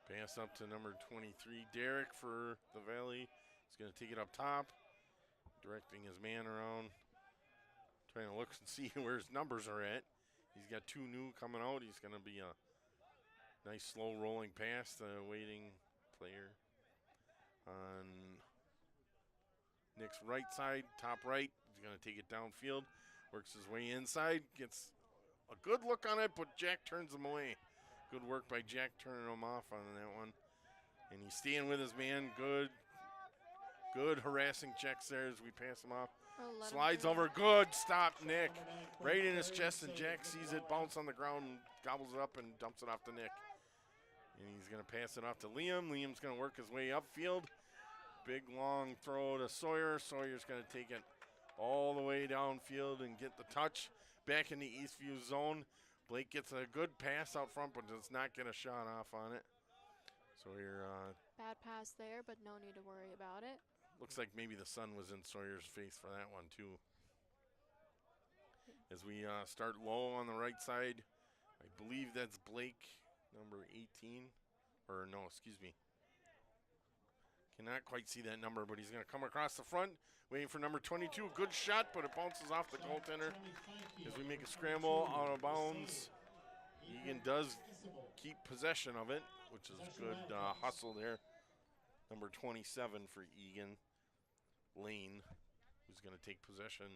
it. Pass up to number 23, Derek for the Valley. He's going to take it up top, directing his man around, trying to look and see where his numbers are at. He's got 2 new coming out. He's going to be a nice slow rolling pass to the waiting player on Nick's right side, top right. He's going to take it downfield, works his way inside, gets a good look on it, but Jack turns him away. Good work by Jack turning him off on that one. And he's staying with his man. Good harassing checks there as we pass him off. Oh, let him Slides do it. over. Good stop, Nick. Number 9 couldn't Right in his curry, chest, and save Jack with sees the it bounce on the ground and gobbles it up and dumps it off to Nick. And he's going to pass it off to Liam. Liam's going to work his way upfield. Big, long throw to Sawyer. Sawyer's going to take it all the way downfield and get the touch. Back in the Eastview zone. Blake gets a good pass out front, but does not get a shot off on it. So here, Bad pass there, but no need to worry about it. looks like maybe the sun was in Sawyer's face for that one, too. As we start low on the right side, I believe that's Blake, number 18. Or no, excuse me. Cannot quite see that number, but he's going to come across the front, waiting for number 22. Good shot, but it bounces off the goaltender as we make a scramble out of bounds. Eagan does keep possession of it, which is good hustle there. Number 27 for Eagan, Lane, who's going to take possession.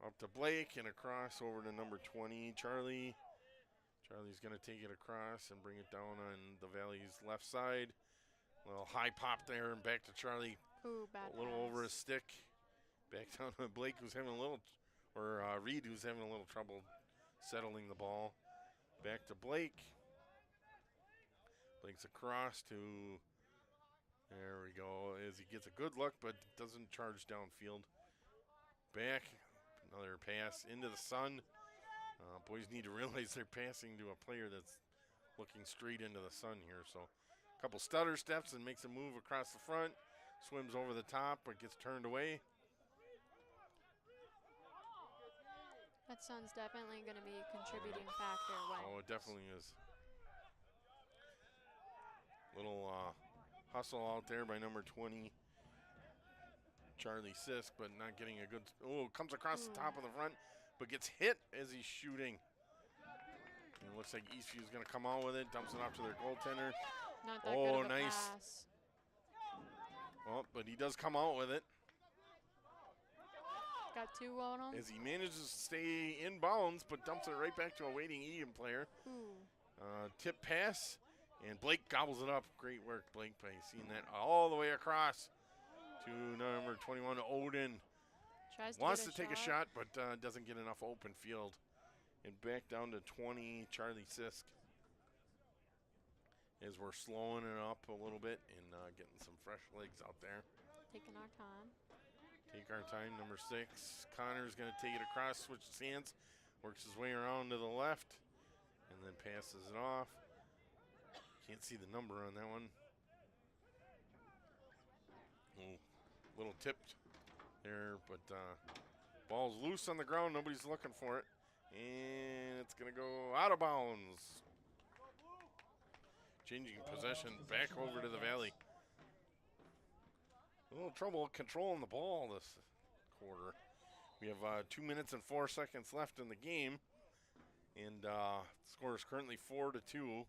Up to Blake and across over to number 20, Charlie. Charlie's going to take it across and bring it down on the Valley's left side. A little high pop there and back to Charlie. Ooh, bad A little pass. over his stick. Back down to Blake, who's having a little, or Reed, who's having a little trouble settling the ball. Back to Blake. Blake's across to, there we go, as he gets a good look, but doesn't charge downfield. Back, another pass into the sun. Boys need to realize they're passing to a player that's looking straight into the sun here. So a couple stutter steps and makes a move across the front. Swims over the top, but gets turned away. That sun's definitely going to be a contributing factor when Oh, it definitely is. Little hustle out there by number 20, Charlie Sisk, but not getting a good. Oh, comes across the top of the front, but gets hit as he's shooting. And it looks like Eastview's going to come out with it, dumps it off to their goaltender. Not that good of a nice pass. Well, but he does come out with it. Got 2 on him. As he manages to stay in bounds, but dumps it right back to a waiting Eagan player. Tip pass, and Blake gobbles it up. Great work, Blake, by seeing that all the way across to number 21, Odin. Wants to take a shot, but doesn't get enough open field. And back down to 20, Charlie Sisk. As we're slowing it up a little bit and getting some fresh legs out there. Taking our time. Take our time, number 6. Connor's going to take it across, switches hands, works his way around to the left, and then passes it off. Can't see the number on that one. Oh, little tipped there, but ball's loose on the ground. Nobody's looking for it. And it's going to go out of bounds. Changing possession back over to the Valley. A little trouble controlling the ball this quarter. We have 2 minutes and 4 seconds left in the game. And score is currently 4-2.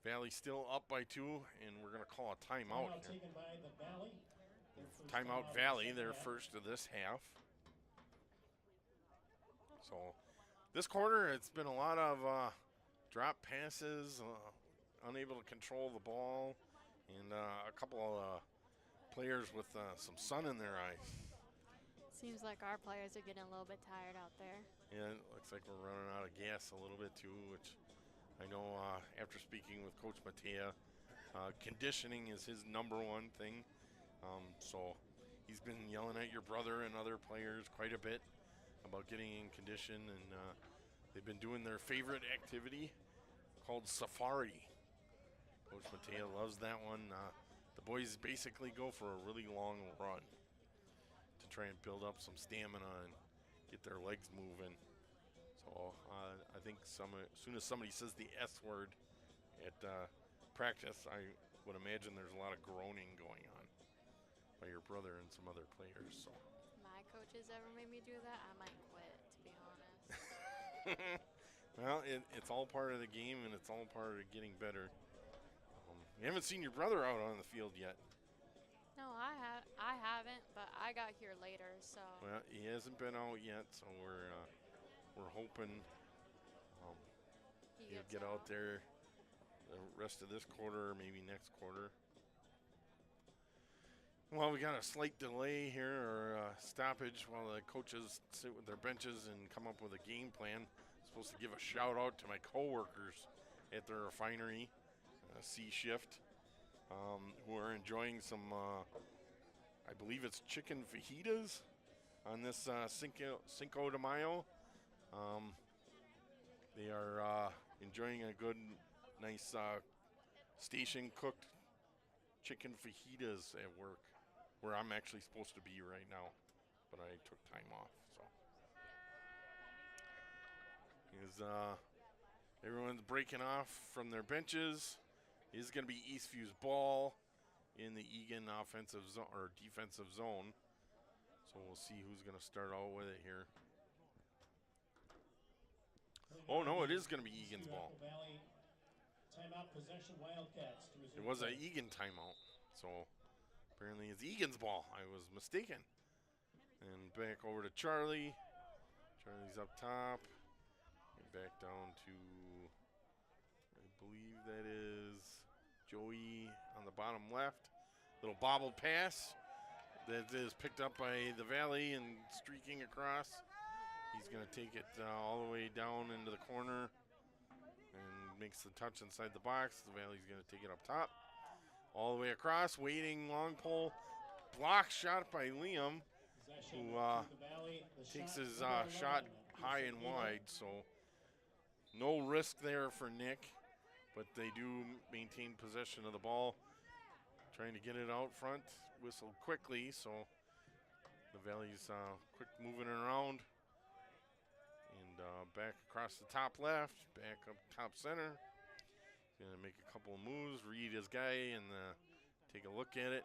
Valley still up by 2, and we're going to call a timeout here. Timeout Valley, their first of this half. So this quarter, it's been a lot of drop passes, unable to control the ball, and a couple of players with some sun in their eyes. Seems like our players are getting a little bit tired out there. Yeah, it looks like we're running out of gas a little bit too, which I know after speaking with Coach Matea, conditioning is his #1 thing. So he's been yelling at your brother and other players quite a bit about getting in condition, and they've been doing their favorite activity called Safari. Coach Matea loves that one. The boys basically go for a really long run to try and build up some stamina and get their legs moving. So I think as soon as somebody says the S word at practice, I would imagine there's a lot of groaning going on by your brother and some other players. So. My coaches ever made me do that, I might quit, to be honest. Well, it's all part of the game, and it's all part of getting better. You haven't seen your brother out on the field yet. No, I haven't, but I got here later, so. Well, he hasn't been out yet, so we're hoping he'll get out there the rest of this quarter or maybe next quarter. Well, we got a slight delay here, or stoppage, while the coaches sit with their benches and come up with a game plan. I'm supposed to give a shout out to my coworkers at the refinery, C shift, who are enjoying some, I believe it's chicken fajitas on this Cinco de Mayo. They are enjoying a good, nice station cooked chicken fajitas at work, where I'm actually supposed to be right now, but I took time off. So everyone's breaking off from their benches. Is going to be Eastview's ball in the Eagan offensive zone or defensive zone. So we'll see who's going to start out with it here. Oh no, it is going to be Eagan's ball. Timeout possession, Wildcats. It was an Eagan timeout, so apparently it's Eagan's ball. I was mistaken. And back over to Charlie. Charlie's up top. And back down to, I believe that is Joey on the bottom left. Little bobbled pass that is picked up by the Valley and streaking across. He's going to take it all the way down into the corner and makes the touch inside the box. The Valley's going to take it up top. All the way across, waiting, long pole. Block shot by Liam, who takes his shot high and wide. So no risk there for Nick, but they do maintain possession of the ball. Trying to get it out front, whistle quickly, so the Valley's quick moving around. And back across the top left, back up top center. Going to make a couple of moves, read his guy, and take a look at it.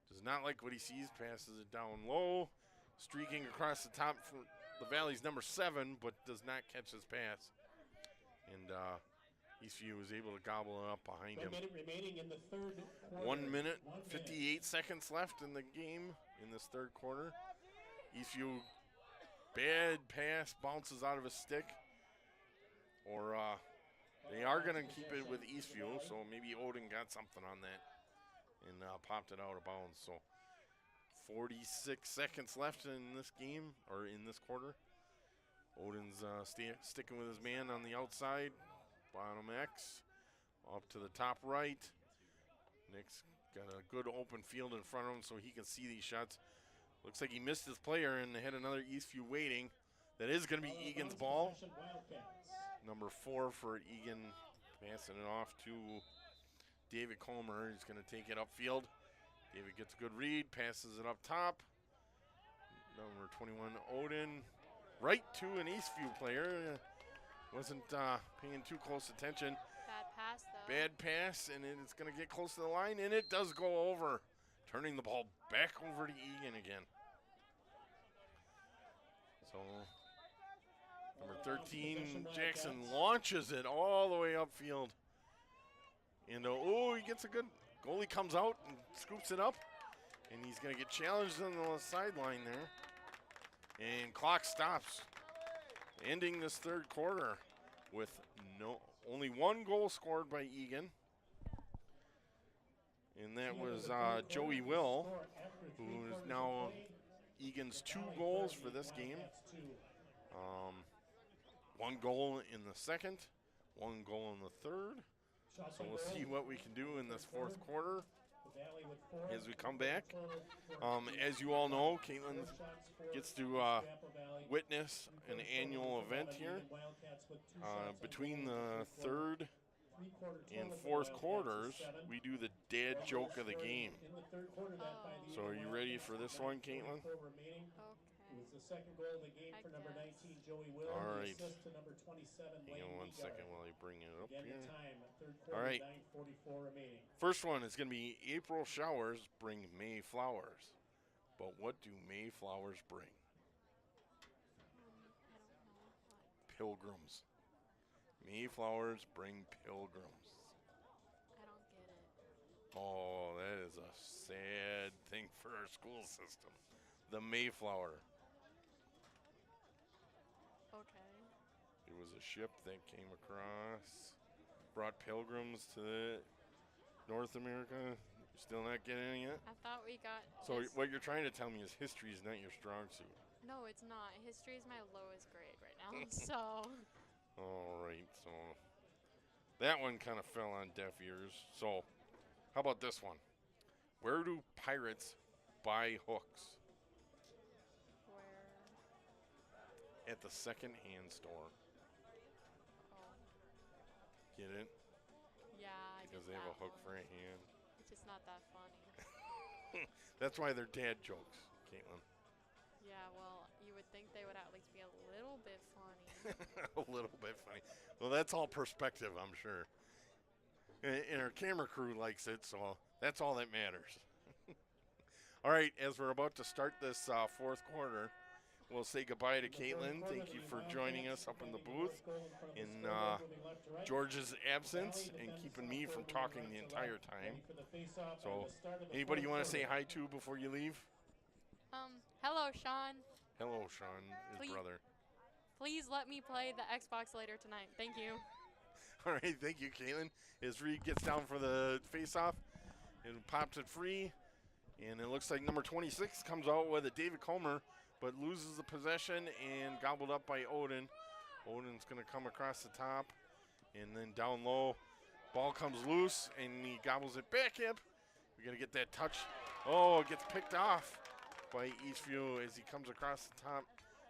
Does not like what he sees, passes it down low. Streaking across the top for the Valley's number 7, but does not catch his pass. And Eastview was able to gobble it up behind him. 1 minute remaining in the third quarter. 1 minute, 58 seconds left in the game in this third quarter. Eastview, bad pass, bounces out of his stick. Or they are going to keep it with Eastview, so maybe Odin got something on that and popped it out of bounds. So 46 seconds left in this game, or in this quarter. Odin's sticking with his man on the outside. Bottom X, up to the top right. Nick's got a good open field in front of him so he can see these shots. Looks like he missed his player and had another Eastview waiting. That is going to be Egan's ball. Number 4 for Egan, passing it off to David Comer. He's going to take it upfield. David gets a good read, passes it up top. Number 21, Odin, right to an Eastview player. Wasn't paying too close attention. Bad pass, though. Bad pass, and it's going to get close to the line, and it does go over. Turning the ball back over to Egan again. So, number 13, Jackson launches it all the way upfield. And, oh, he gets a good, goalie comes out and scoops it up. And he's going to get challenged on the sideline there. And clock stops. Ending this third quarter with only 1 goal scored by Egan. And that was Joey Will, who is now Egan's 2 goals for this game. 1 goal in the second, 1 goal in the third. So we'll see what we can do in this fourth quarter as we come back. As you all know, Caitlin gets to witness an annual event here. Between the third and fourth quarters, we do the dad joke of the game. So are you ready for this one, Caitlin? Okay. Second goal of the game for number 19, Joey Will. All right. Assist to number 27, Hang on 1 second while I bring it up Again, here. the time, third All quarter, right. 9:44 remaining. First one is going to be April showers bring May flowers. But what do May flowers bring? I don't know. What? Pilgrims. May flowers bring pilgrims. I don't get it. Oh, that is a sad thing for our school system. The Mayflower. Okay. It was a ship that came across, brought pilgrims to North America. You're still not getting it yet? I thought we got. So what you're trying to tell me is history is not your strong suit. No, it's not. History is my lowest grade right now. So. All right, so that one kind of fell on deaf ears. So how about this one? Where do pirates buy hooks? Where? At the second-hand store. Oh. Get it? Yeah, I Because get they have a that hook one. for a hand. It's just not that funny. That's why they're dad jokes, Caitlin. Yeah, well, you would think they would at least be a little bit funny. A little bit funny. Well, that's all perspective, I'm sure. And our camera crew likes it, so that's all that matters. All right, as we're about to start this fourth quarter, we'll say goodbye to Caitlin. Thank you for joining us up in the booth in George's absence and keeping me from talking the entire time. So, anybody you want to say hi to before you leave? Hello, Sean. Hello, Sean, his Please. brother. Please let me play the Xbox later tonight. Thank you. All right, thank you, Caitlin. As Reed gets down for the face-off and pops it free. And it looks like number 26 comes out with a David Comer, but loses the possession and gobbled up by Odin. Odin's going to come across the top and then down low. Ball comes loose, and he gobbles it back up. We're going to get that touch. Oh, it gets picked off by Eastview as he comes across the top.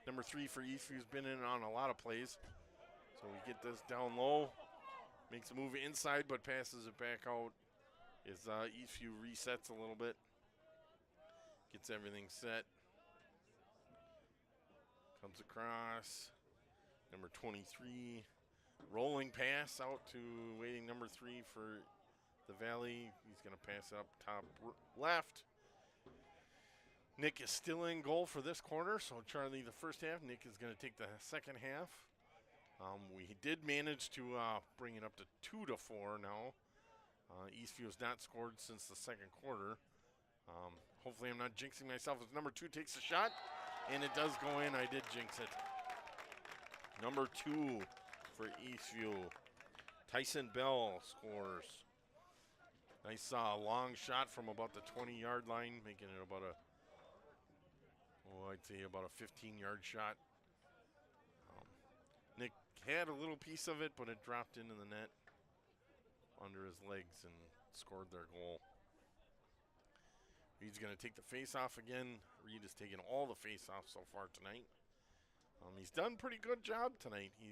Number 3 for Eastview's been in on a lot of plays. So we get this down low. Makes a move inside, but passes it back out as Eastview resets a little bit. Gets everything set. Comes across. Number 23, Rolling pass out to waiting number 3 for the Valley. He's going to pass up top left. Nick is still in goal for this quarter, so Charlie the first half. Nick is going to take the second half. We did manage to bring it up to 2-4 now. Eastview has not scored since the second quarter. Hopefully I'm not jinxing myself as number 2 takes a shot, and it does go in. I did jinx it. Number 2 for Eastview. Tyson Bell scores. Nice long shot from about the 20-yard line, making it about a, I'd say about a 15-yard shot. Nick had a little piece of it, but it dropped into the net under his legs and scored their goal. He's going to take the face-off again. Reed has taken all the face-offs so far tonight. He's done a pretty good job tonight. He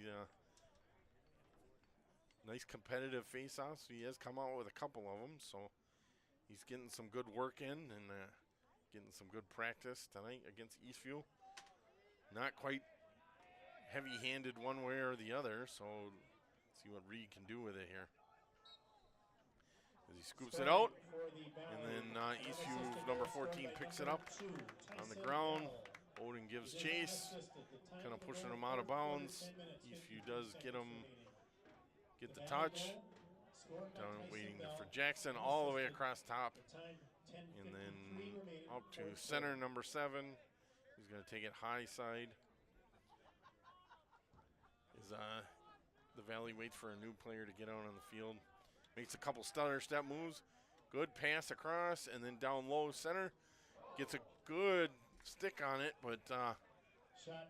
nice competitive face-offs. He has come out with a couple of them, so he's getting some good work in and getting some good practice tonight against Eastview. Not quite heavy-handed one way or the other, so let's see what Reed can do with it here. As he scoops it out, and then Eastview number 14 picks it up on the ground. Odin gives chase, kind of pushing him out of bounds. Eastview does get the touch. Down waiting for Jackson all the way across top. And then up to center number 7. He's going to take it high side. As the Valley waits for a new player to get out on the field. Makes a couple stutter step moves. Good pass across and then down low center. Gets a good stick on it, but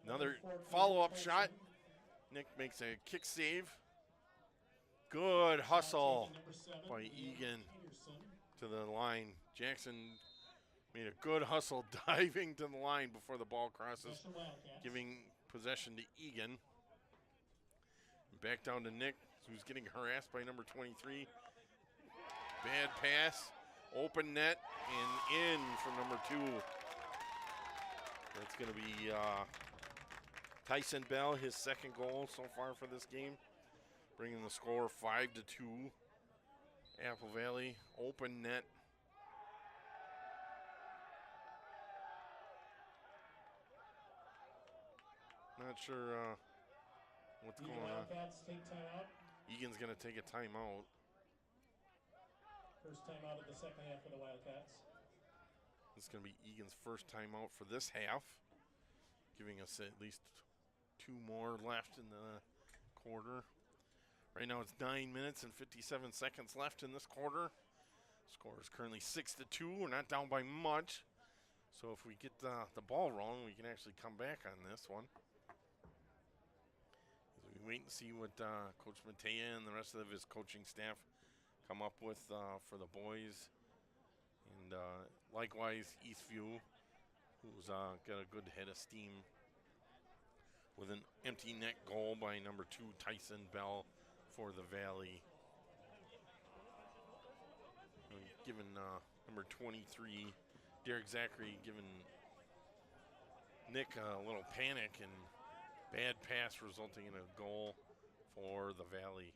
another follow-up shot. Nick makes a kick save. Good hustle by Eagan to the line. Jackson made a good hustle diving to the line before the ball crosses, giving possession to Eagan. Back down to Nick, who's getting harassed by number 23. Bad pass, open net, and in for number 2. That's going to be Tyson Bell, his second goal so far for this game, bringing the score 5-2. Apple Valley, open net. Not sure what's going on. Wildcats take timeout. Egan's going to take a timeout. First timeout of the second half for the Wildcats. This is going to be Egan's first timeout for this half, giving us at least 2 more left in the quarter. Right now it's 9 minutes and 57 seconds left in this quarter. Score is currently 6-2. We're not down by much. So if we get the ball wrong, we can actually come back on this one. As we wait and see what Coach Matea and the rest of his coaching staff come up with for the boys. And likewise, Eastview, who's got a good head of steam with an empty net goal by number 2, Tyson Bell, for the Valley. Given number 23, Derek Zachary, giving Nick a little panic and bad pass resulting in a goal for the Valley.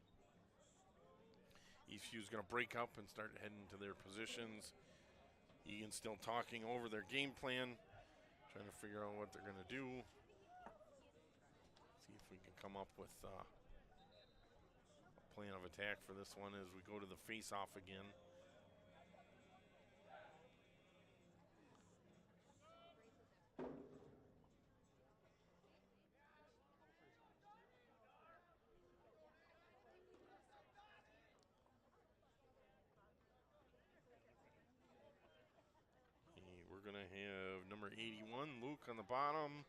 Eastview's going to break up and start heading to their positions. Egan still talking over their game plan, trying to figure out what they're going to do. See if we can come up with a plan of attack for this one as we go to the face-off again. We're going to have number 81, Luke, on the bottom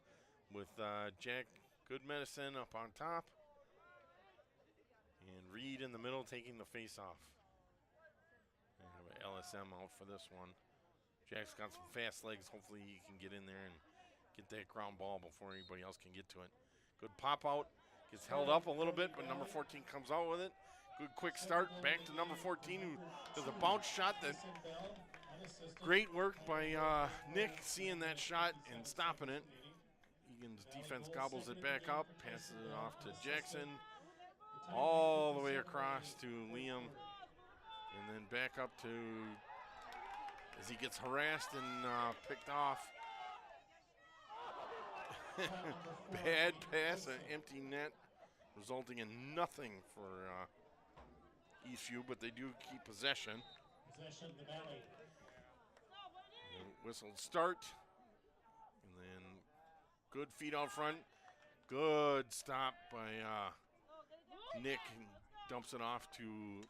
with Jack Good Medicine up on top. And Reed in the middle taking the face-off. And have an LSM out for this one. Jack's got some fast legs. Hopefully he can get in there and get that ground ball before anybody else can get to it. Good pop out. Gets held up a little bit, but number 14 comes out with it. Good quick start back to number 14, who does a bounce shot. That great work by Nick seeing that shot and stopping it. Egan's defense gobbles it back up, passes it off to Jackson. all the way across to Liam, and then back up to, as he gets harassed and picked off. Bad pass, an empty net, resulting in nothing for Eastview, but they do keep possession. Possession, the Valley. Whistle start, and then good feet out front. Good stop by Nick, and dumps it off to,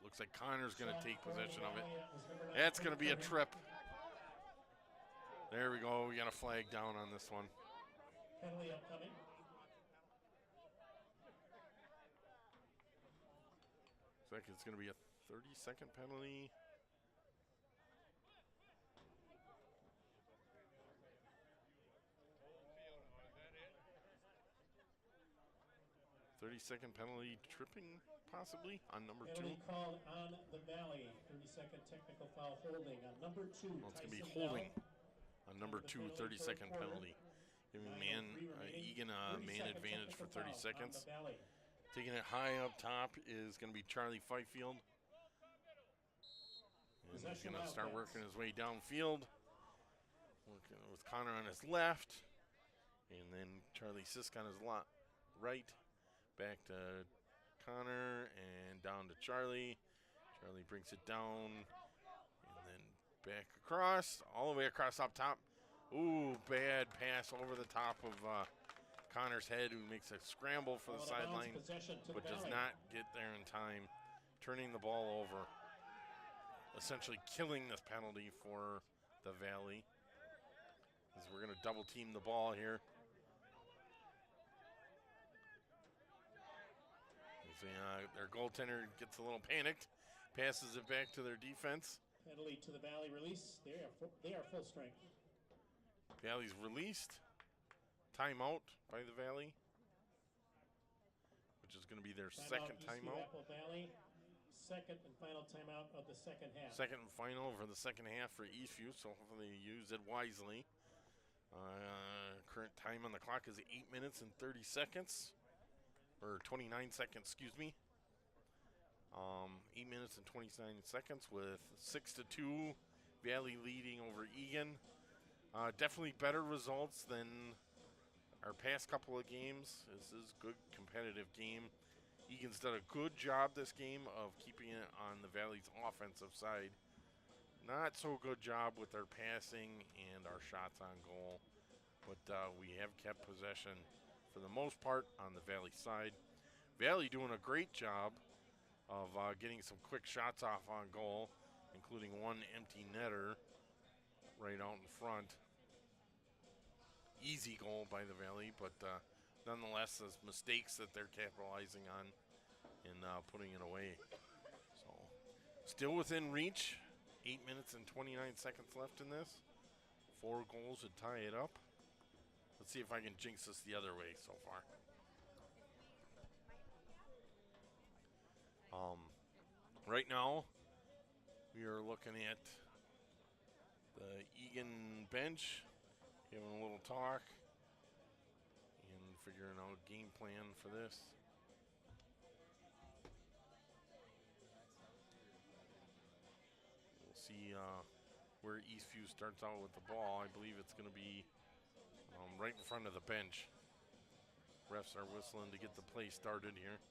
looks like Connor's going to take possession of it. That's going to be a trip. There we go. We got a flag down on this one. Penalty upcoming. Looks like it's going to be a 30-second penalty. 30-second penalty tripping, possibly, on number 2. Penalty called on the Valley. 30-second technical foul holding on number 2. Well, it's going to be holding on number 2, 30-second penalty. Giving Eagan a man advantage for 30 seconds. Taking it high up top is going to be Charlie Fifield. And he's going to start working his way downfield. Working with Connor on his left. And then Charlie Sisk on his right. Back to Connor and down to Charlie. Charlie brings it down. And then back across. All the way across up top. Ooh, bad pass over the top of Connor's head, who makes a scramble for the sideline, but does not get there in time, turning the ball over, essentially killing this penalty for the Valley, as we're going to double team the ball here. As their goaltender gets a little panicked, passes it back to their defense. Penalty to the Valley release. They are full strength. Valley's released. Timeout by the Valley, which is going to be their second timeout. Valley, second and final timeout of the second half. Second and final for the second half for Eastview, so hopefully they use it wisely. Current time on the clock is 8 minutes and 30 seconds, or 29 seconds, excuse me. 8 minutes and 29 seconds with 6-2, Valley leading over Eagan. Definitely better results than our past couple of games. This is a good competitive game. Eagan's done a good job this game of keeping it on the Valley's offensive side. Not so good job with their passing and our shots on goal, but we have kept possession for the most part on the Valley side. Valley doing a great job of getting some quick shots off on goal, including one empty netter right out in front. Easy goal by the Valley, but nonetheless, there's mistakes that they're capitalizing on and putting it away. So, still within reach. 8 minutes and 29 seconds left in this. 4 goals to tie it up. Let's see if I can jinx this the other way so far. Right now, we are looking at the Eagan bench, having a little talk and figuring out a game plan for this. We'll see where Eastview starts out with the ball. I believe it's going to be right in front of the bench. Refs are whistling to get the play started here.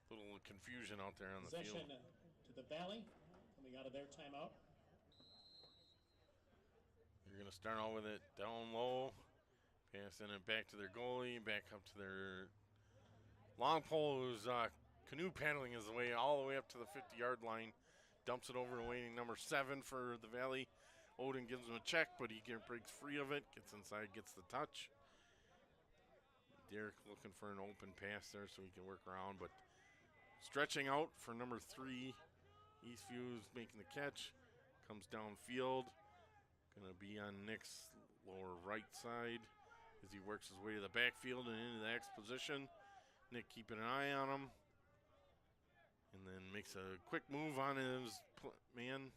A little confusion out there on the field. Possession to the Valley, coming out of their timeout. You're going to start out with it down low, passing it back to their goalie, back up to their long pole, whose canoe paddling is all the way up to the 50-yard line. Dumps it over to waiting number 7 for the Valley. Odin gives him a check, but he breaks free of it, gets inside, gets the touch. Derek looking for an open pass there so he can work around, but stretching out for number 3. Eastview is making the catch. comes downfield. Going to be on Nick's lower right side as he works his way to the backfield and into the X position. Nick keeping an eye on him. And then makes a quick move on his man.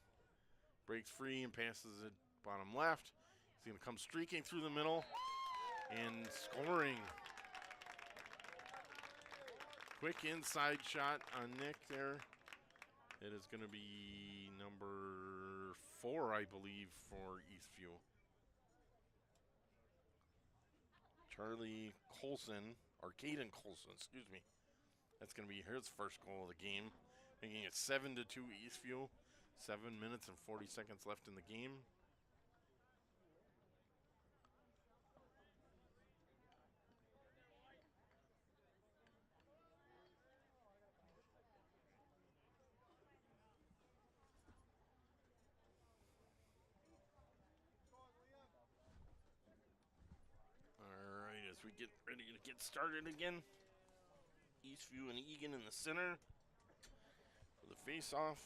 Breaks free and passes it bottom left. He's going to come streaking through the middle and scoring. Quick inside shot on Nick there. It is going to be number 4, I believe, for Eastview. Charlie Colson, or Caden Colson, excuse me. That's going to be his first goal of the game, making it 7-2 Eastview. 7 minutes and 40 seconds left in the game. All right, as we get ready to get started again. Eastview and Eagan in the center for the face-off.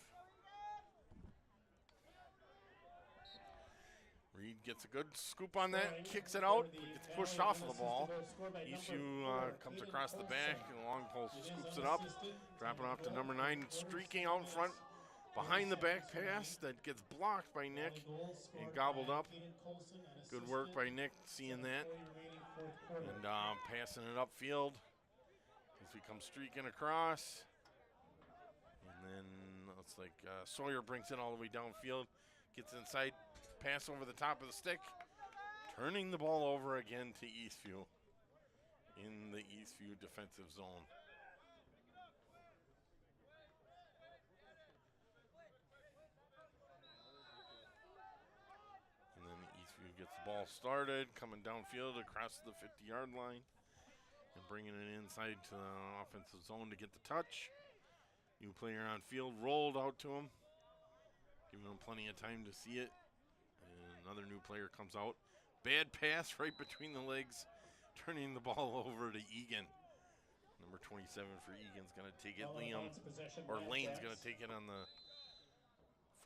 Reed gets a good scoop on that, kicks it out, gets pushed off of the ball. Eastview comes across the back, and long pole scoops it up, dropping off to number 9, streaking out in front behind the back pass that gets blocked by Nick and gobbled up. Good work by Nick seeing that and passing it upfield as we come streaking across. And then looks like Sawyer brings it all the way downfield, gets inside. Pass over the top of the stick, turning the ball over again to Eastview in the Eastview defensive zone. And then Eastview gets the ball started, coming downfield across the 50-yard line and bringing it inside to the offensive zone to get the touch. New player on field rolled out to him, giving him plenty of time to see it. Another new player comes out. Bad pass right between the legs, turning the ball over to Eagan. Number 27 for Eagan's going to take it. Lane's going to take it on the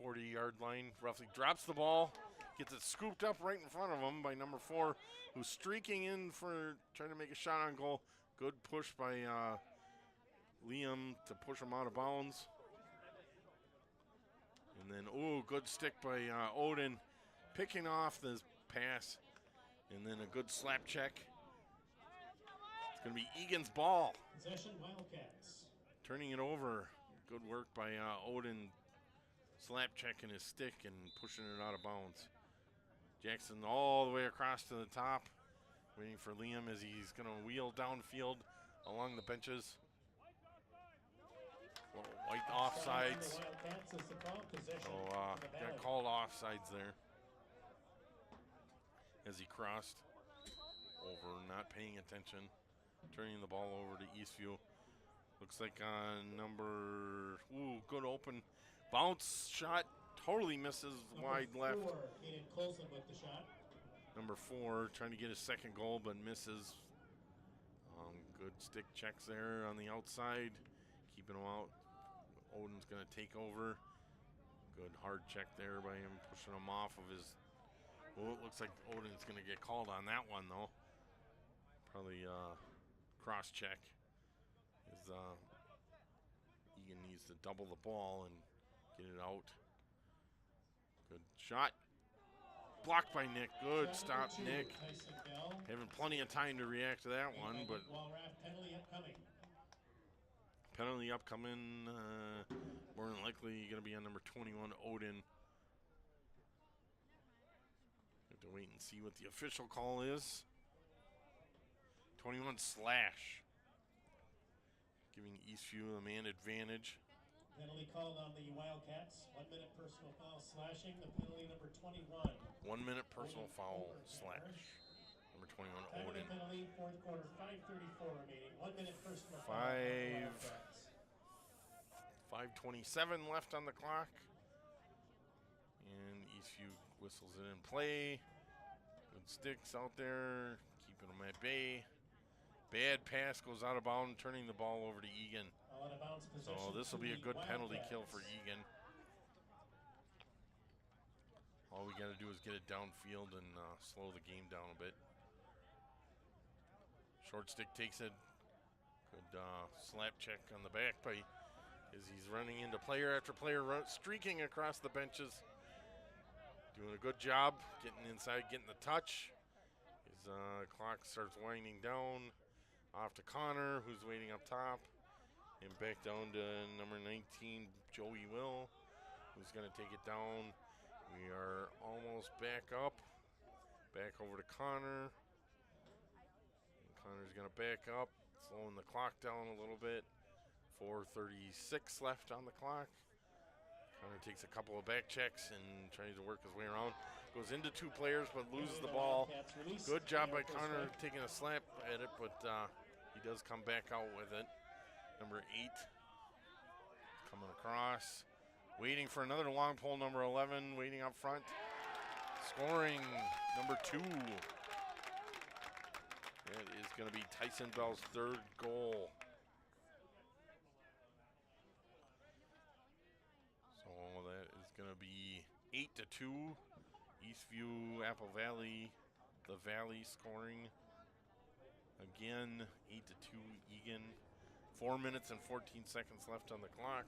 40-yard line. Roughly drops the ball, gets it scooped up right in front of him by number 4, who's streaking in for trying to make a shot on goal. Good push by Liam to push him out of bounds. And then, good stick by Odin, picking off the pass, and then a good slap check. It's going to be Egan's ball. Possession Wildcats. Turning it over. Good work by Odin, slap checking his stick and pushing it out of bounds. Jackson all the way across to the top, waiting for Liam as he's going to wheel downfield along the benches. White offsides. So got called offsides there as he crossed over, not paying attention, turning the ball over to Eastview. Looks like good open bounce shot, totally misses wide left. With the shot. Number 4 trying to get his second goal but misses. Good stick checks there on the outside, keeping him out. Odin's going to take over. Good hard check there by him, pushing him off of his. Well, it looks like Odin's going to get called on that one, though. Probably cross check. Eagan needs to double the ball and get it out. Good shot. Blocked by Nick. Good stop, Nick. Having plenty of time to react to that one, but penalty upcoming. More than likely going to be on number 21, Odin. Have to wait and see what the official call is. 21 slash. Giving Eastview a man advantage. Penalty called on the Wildcats. 1 minute personal foul slashing. The penalty number 21. 1 minute personal foul slash. Number 21, Odin. Penalty, fourth quarter, 5:34 remaining. 1 minute personal foul. 5:27 left on the clock. And Eastview whistles it in play. Good sticks out there, keeping them at bay. Bad pass goes out of bounds, turning the ball over to Eagan. So this will be a good penalty kill for Eagan. All we got to do is get it downfield and slow the game down a bit. Short stick takes it. Good slap check on the back by as he's running into player after player, streaking across the benches. Doing a good job getting inside, getting the touch. His clock starts winding down. Off to Connor, who's waiting up top. And back down to number 19, Joey Will, who's going to take it down. We are almost back up. Back over to Connor. And Connor's going to back up, slowing the clock down a little bit. 4:36 left on the clock. Connor takes a couple of back checks and tries to work his way around. Goes into two players but loses the ball. Good job by Connor taking a slap at it, but he does come back out with it. Number 8 coming across. Waiting for another long pole, number 11, waiting up front. Scoring, number 2. That is going to be Tyson Bell's 3rd goal. So that is going to be 8-2. Eastview, Apple Valley, the Valley scoring. Again, 8-2 Eagan. 4 minutes and 14 seconds left on the clock.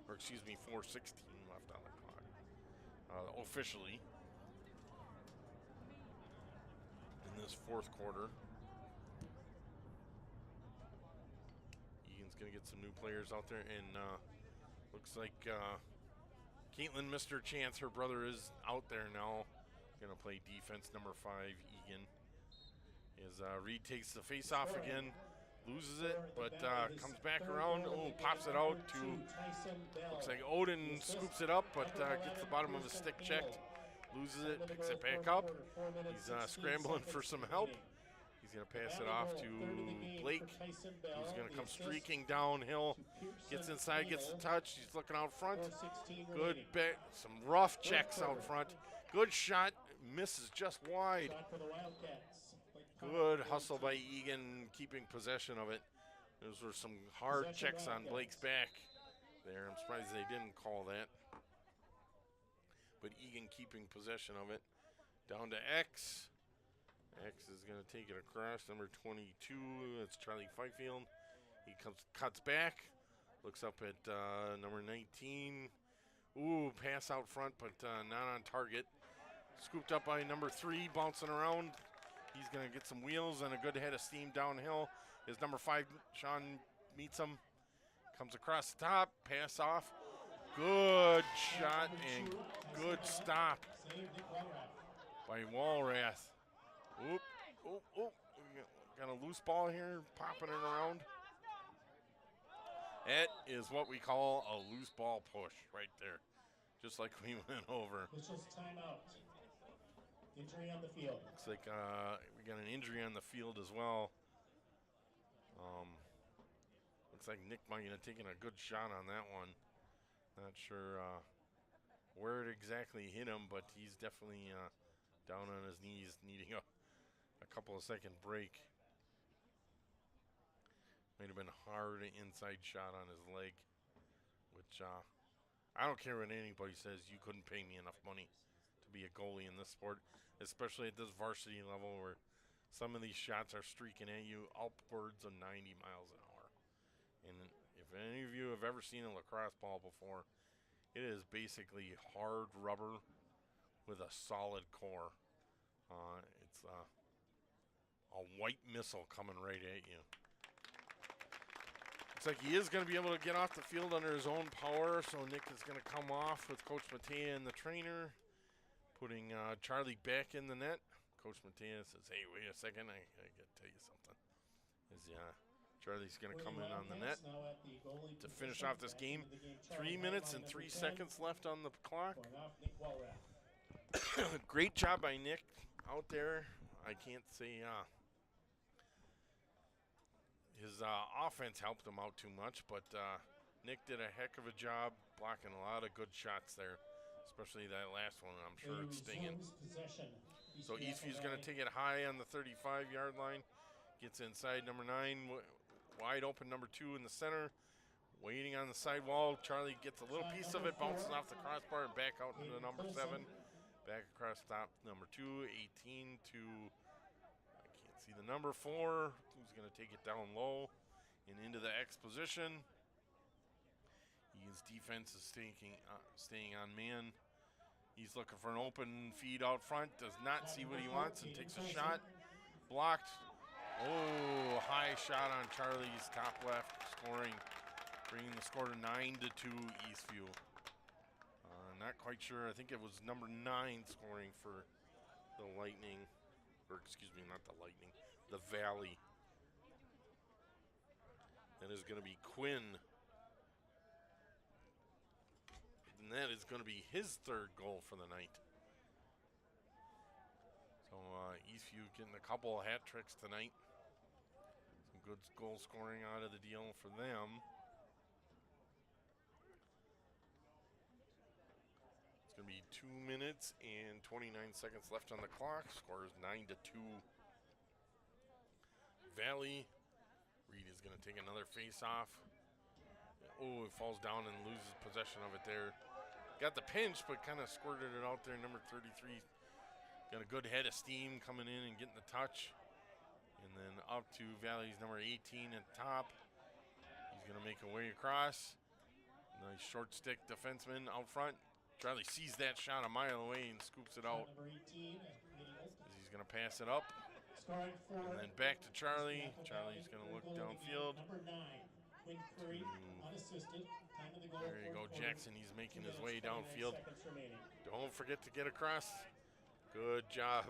Or excuse me, 4:16 left on the clock. Officially. In this 4th quarter. Egan's going to get some new players out there. And looks like Caitlin missed her chance. Her brother is out there now. Going to play defense, number 5, Eagan. As Reed takes the face off again, loses it, but comes back around. Oh, pops it out to, looks like Odin scoops it up, but gets the bottom of his stick checked. Loses it, picks it back up. He's scrambling for some help. He's going to pass it off to Blake, who's going to come streaking downhill. Gets inside, gets the touch. He's looking out front. Good bet. Some rough checks out front. Good shot. Misses just wide. Good hustle by Eagan, keeping possession of it. Those were some hard checks on Blake's back there. I'm surprised they didn't call that. But Eagan keeping possession of it. Down to X. X is going to take it across. Number 22, that's Charlie Fifield. He cuts back. Looks up at number 19. Ooh, pass out front, but not on target. Scooped up by number 3, bouncing around. He's going to get some wheels and a good head of steam downhill. His number 5, Sean, meets him. Comes across the top, pass off. Good shot and good stop by Walrath. Oop, oop, oop. Got a loose ball here, popping it around. That is what we call a loose ball push right there. Just like we went over. Officials timeout. Injury on the field. Looks like we got an injury on the field as well. Looks like Nick might have taken a good shot on that one. Not sure where it exactly hit him, but he's definitely down on his knees, needing a couple of second break. Might have been a hard inside shot on his leg, which I don't care what anybody says. You couldn't pay me enough money to be a goalie in this sport, especially at this varsity level where some of these shots are streaking at you upwards of 90 miles an hour. And if any of you have ever seen a lacrosse ball before, it is basically hard rubber with a solid core. It's a white missile coming right at you. Looks like he is going to be able to get off the field under his own power, so Nick is going to come off with Coach Matea and the trainer, putting Charlie back in the net. Coach Matea says, hey, wait a second, I got to tell you something. Charlie's going to come in on the net to finish off this game. 3 minutes and 3 seconds left on the clock. Great job by Nick out there. I can't say his offense helped him out too much, but Nick did a heck of a job blocking a lot of good shots there, especially that last one. I'm sure it's stinging. So Eastview's going to take it high on the 35-yard line. Gets inside number 9, wide open number 2 in the center. Waiting on the side wall. Charlie gets a little piece of it, bounces off the crossbar and back out into number 7. Back across top, number 2, 18 to, I can't see the number, 4, who's going to take it down low and into the X position. Egan's defense is staying on man. He's looking for an open feed out front, does not see what he wants and takes a shot. Blocked. Oh, high shot on Charlie's top left, scoring, bringing the score to 9-2 Eastview. Not quite sure. I think it was number 9 scoring for the Lightning, or excuse me, not the Lightning, the Valley. That is going to be Quinn. And that is going to be his 3rd goal for the night. So Eastview getting a couple of hat tricks tonight. Some good goal scoring out of the deal for them. It's going to be 2 minutes and 29 seconds left on the clock. Score is 9-2. Valley. Reed is going to take another face-off. Oh, it falls down and loses possession of it there. Got the pinch, but kind of squirted it out there. Number 33 got a good head of steam coming in and getting the touch. And then up to Valley's number 18 at the top. He's going to make a way across. Nice short stick defenseman out front. Charlie sees that shot a mile away and scoops it out. He's going to pass it up. And then back to Charlie. Charlie's going to look downfield. There you go, Jackson. He's making his way downfield. Don't forget to get across. Good job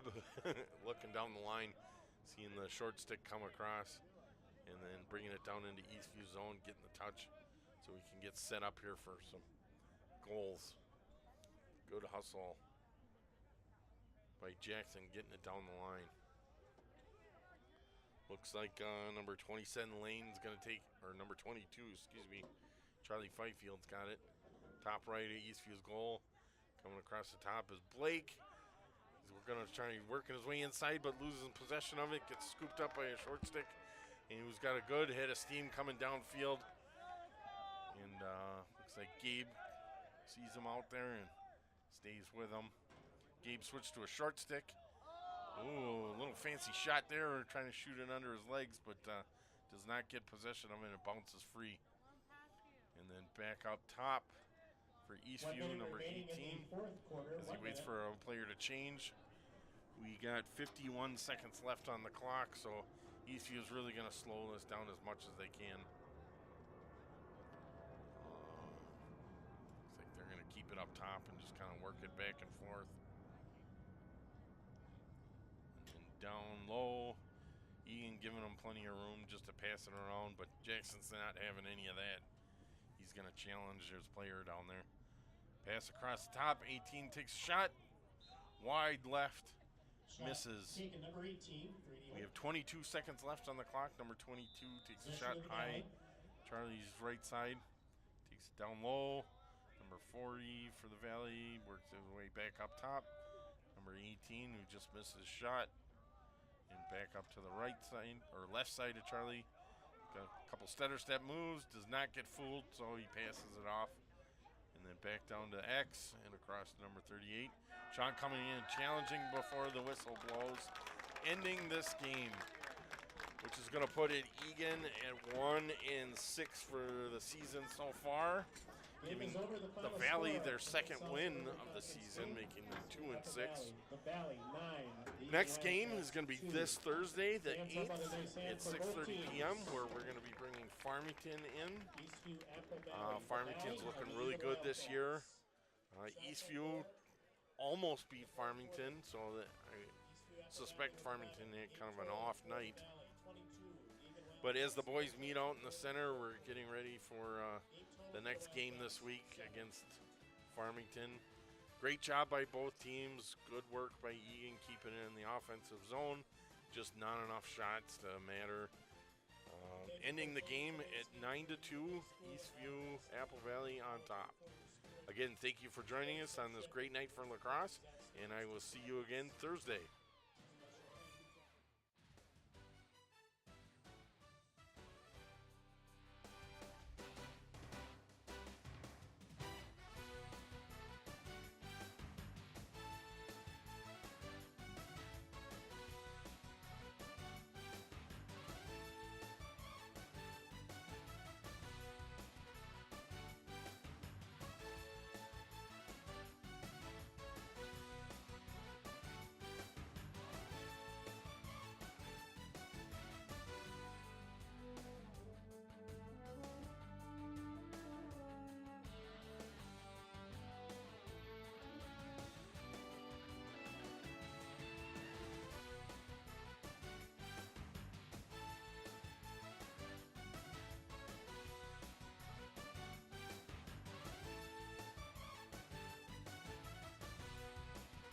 looking down the line, seeing the short stick come across, and then bringing it down into Eastview zone, getting the touch so we can get set up here for some goals. Good hustle by Jackson, getting it down the line. Looks like number 27 Lane's going to take, or number 22, excuse me, Charlie Fifield's got it. Top right of Eastview's goal. Coming across the top is Blake. He's going to try working his way inside, but loses possession of it. Gets scooped up by a short stick. And he's got a good head of steam coming downfield. And looks like Gabe sees him out there and stays with him. Gabe switched to a short stick. Ooh, a little fancy shot there, trying to shoot it under his legs, but does not get possession of it. It bounces free. And then back up top for Eastview, number 18, as he waits for a player to change. We got 51 seconds left on the clock, so Eastview is really going to slow this down as much as they can. Looks like they're going to keep it up top and just kind of work it back and forth. And down low, Eagan giving them plenty of room just to pass it around, but Jackson's not having any of that. He's going to challenge his player down there. Pass across the top, 18 takes a shot. Wide left, misses. We have 22 seconds left on the clock. Number 22 takes a shot high. Charlie's right side, takes it down low. Number 40 for the Valley, works his way back up top. Number 18 who just missed his shot. And back up to the right side, or left side of Charlie. Got a couple stutter step moves, does not get fooled, so he passes it off. And then back down to X and across to number 38. Sean coming in challenging before the whistle blows, ending this game, which is going to put it Eagan at 1-6 for the season so far, giving the Valley their second win of the season, making them 2-6. Next game is going to be this Thursday, the 8th, at 6:30 p.m., where we're going to be bringing Farmington in. Farmington's looking really good this year. Eastview almost beat Farmington, so that I suspect Farmington had kind of an off night. But as the boys meet out in the center, we're getting ready for the next game this week against Farmington. Great job by both teams. Good work by Eagan keeping it in the offensive zone. Just not enough shots to matter. Ending the game at 9-2, Eastview, Apple Valley on top. Again, thank you for joining us on this great night for lacrosse, and I will see you again Thursday.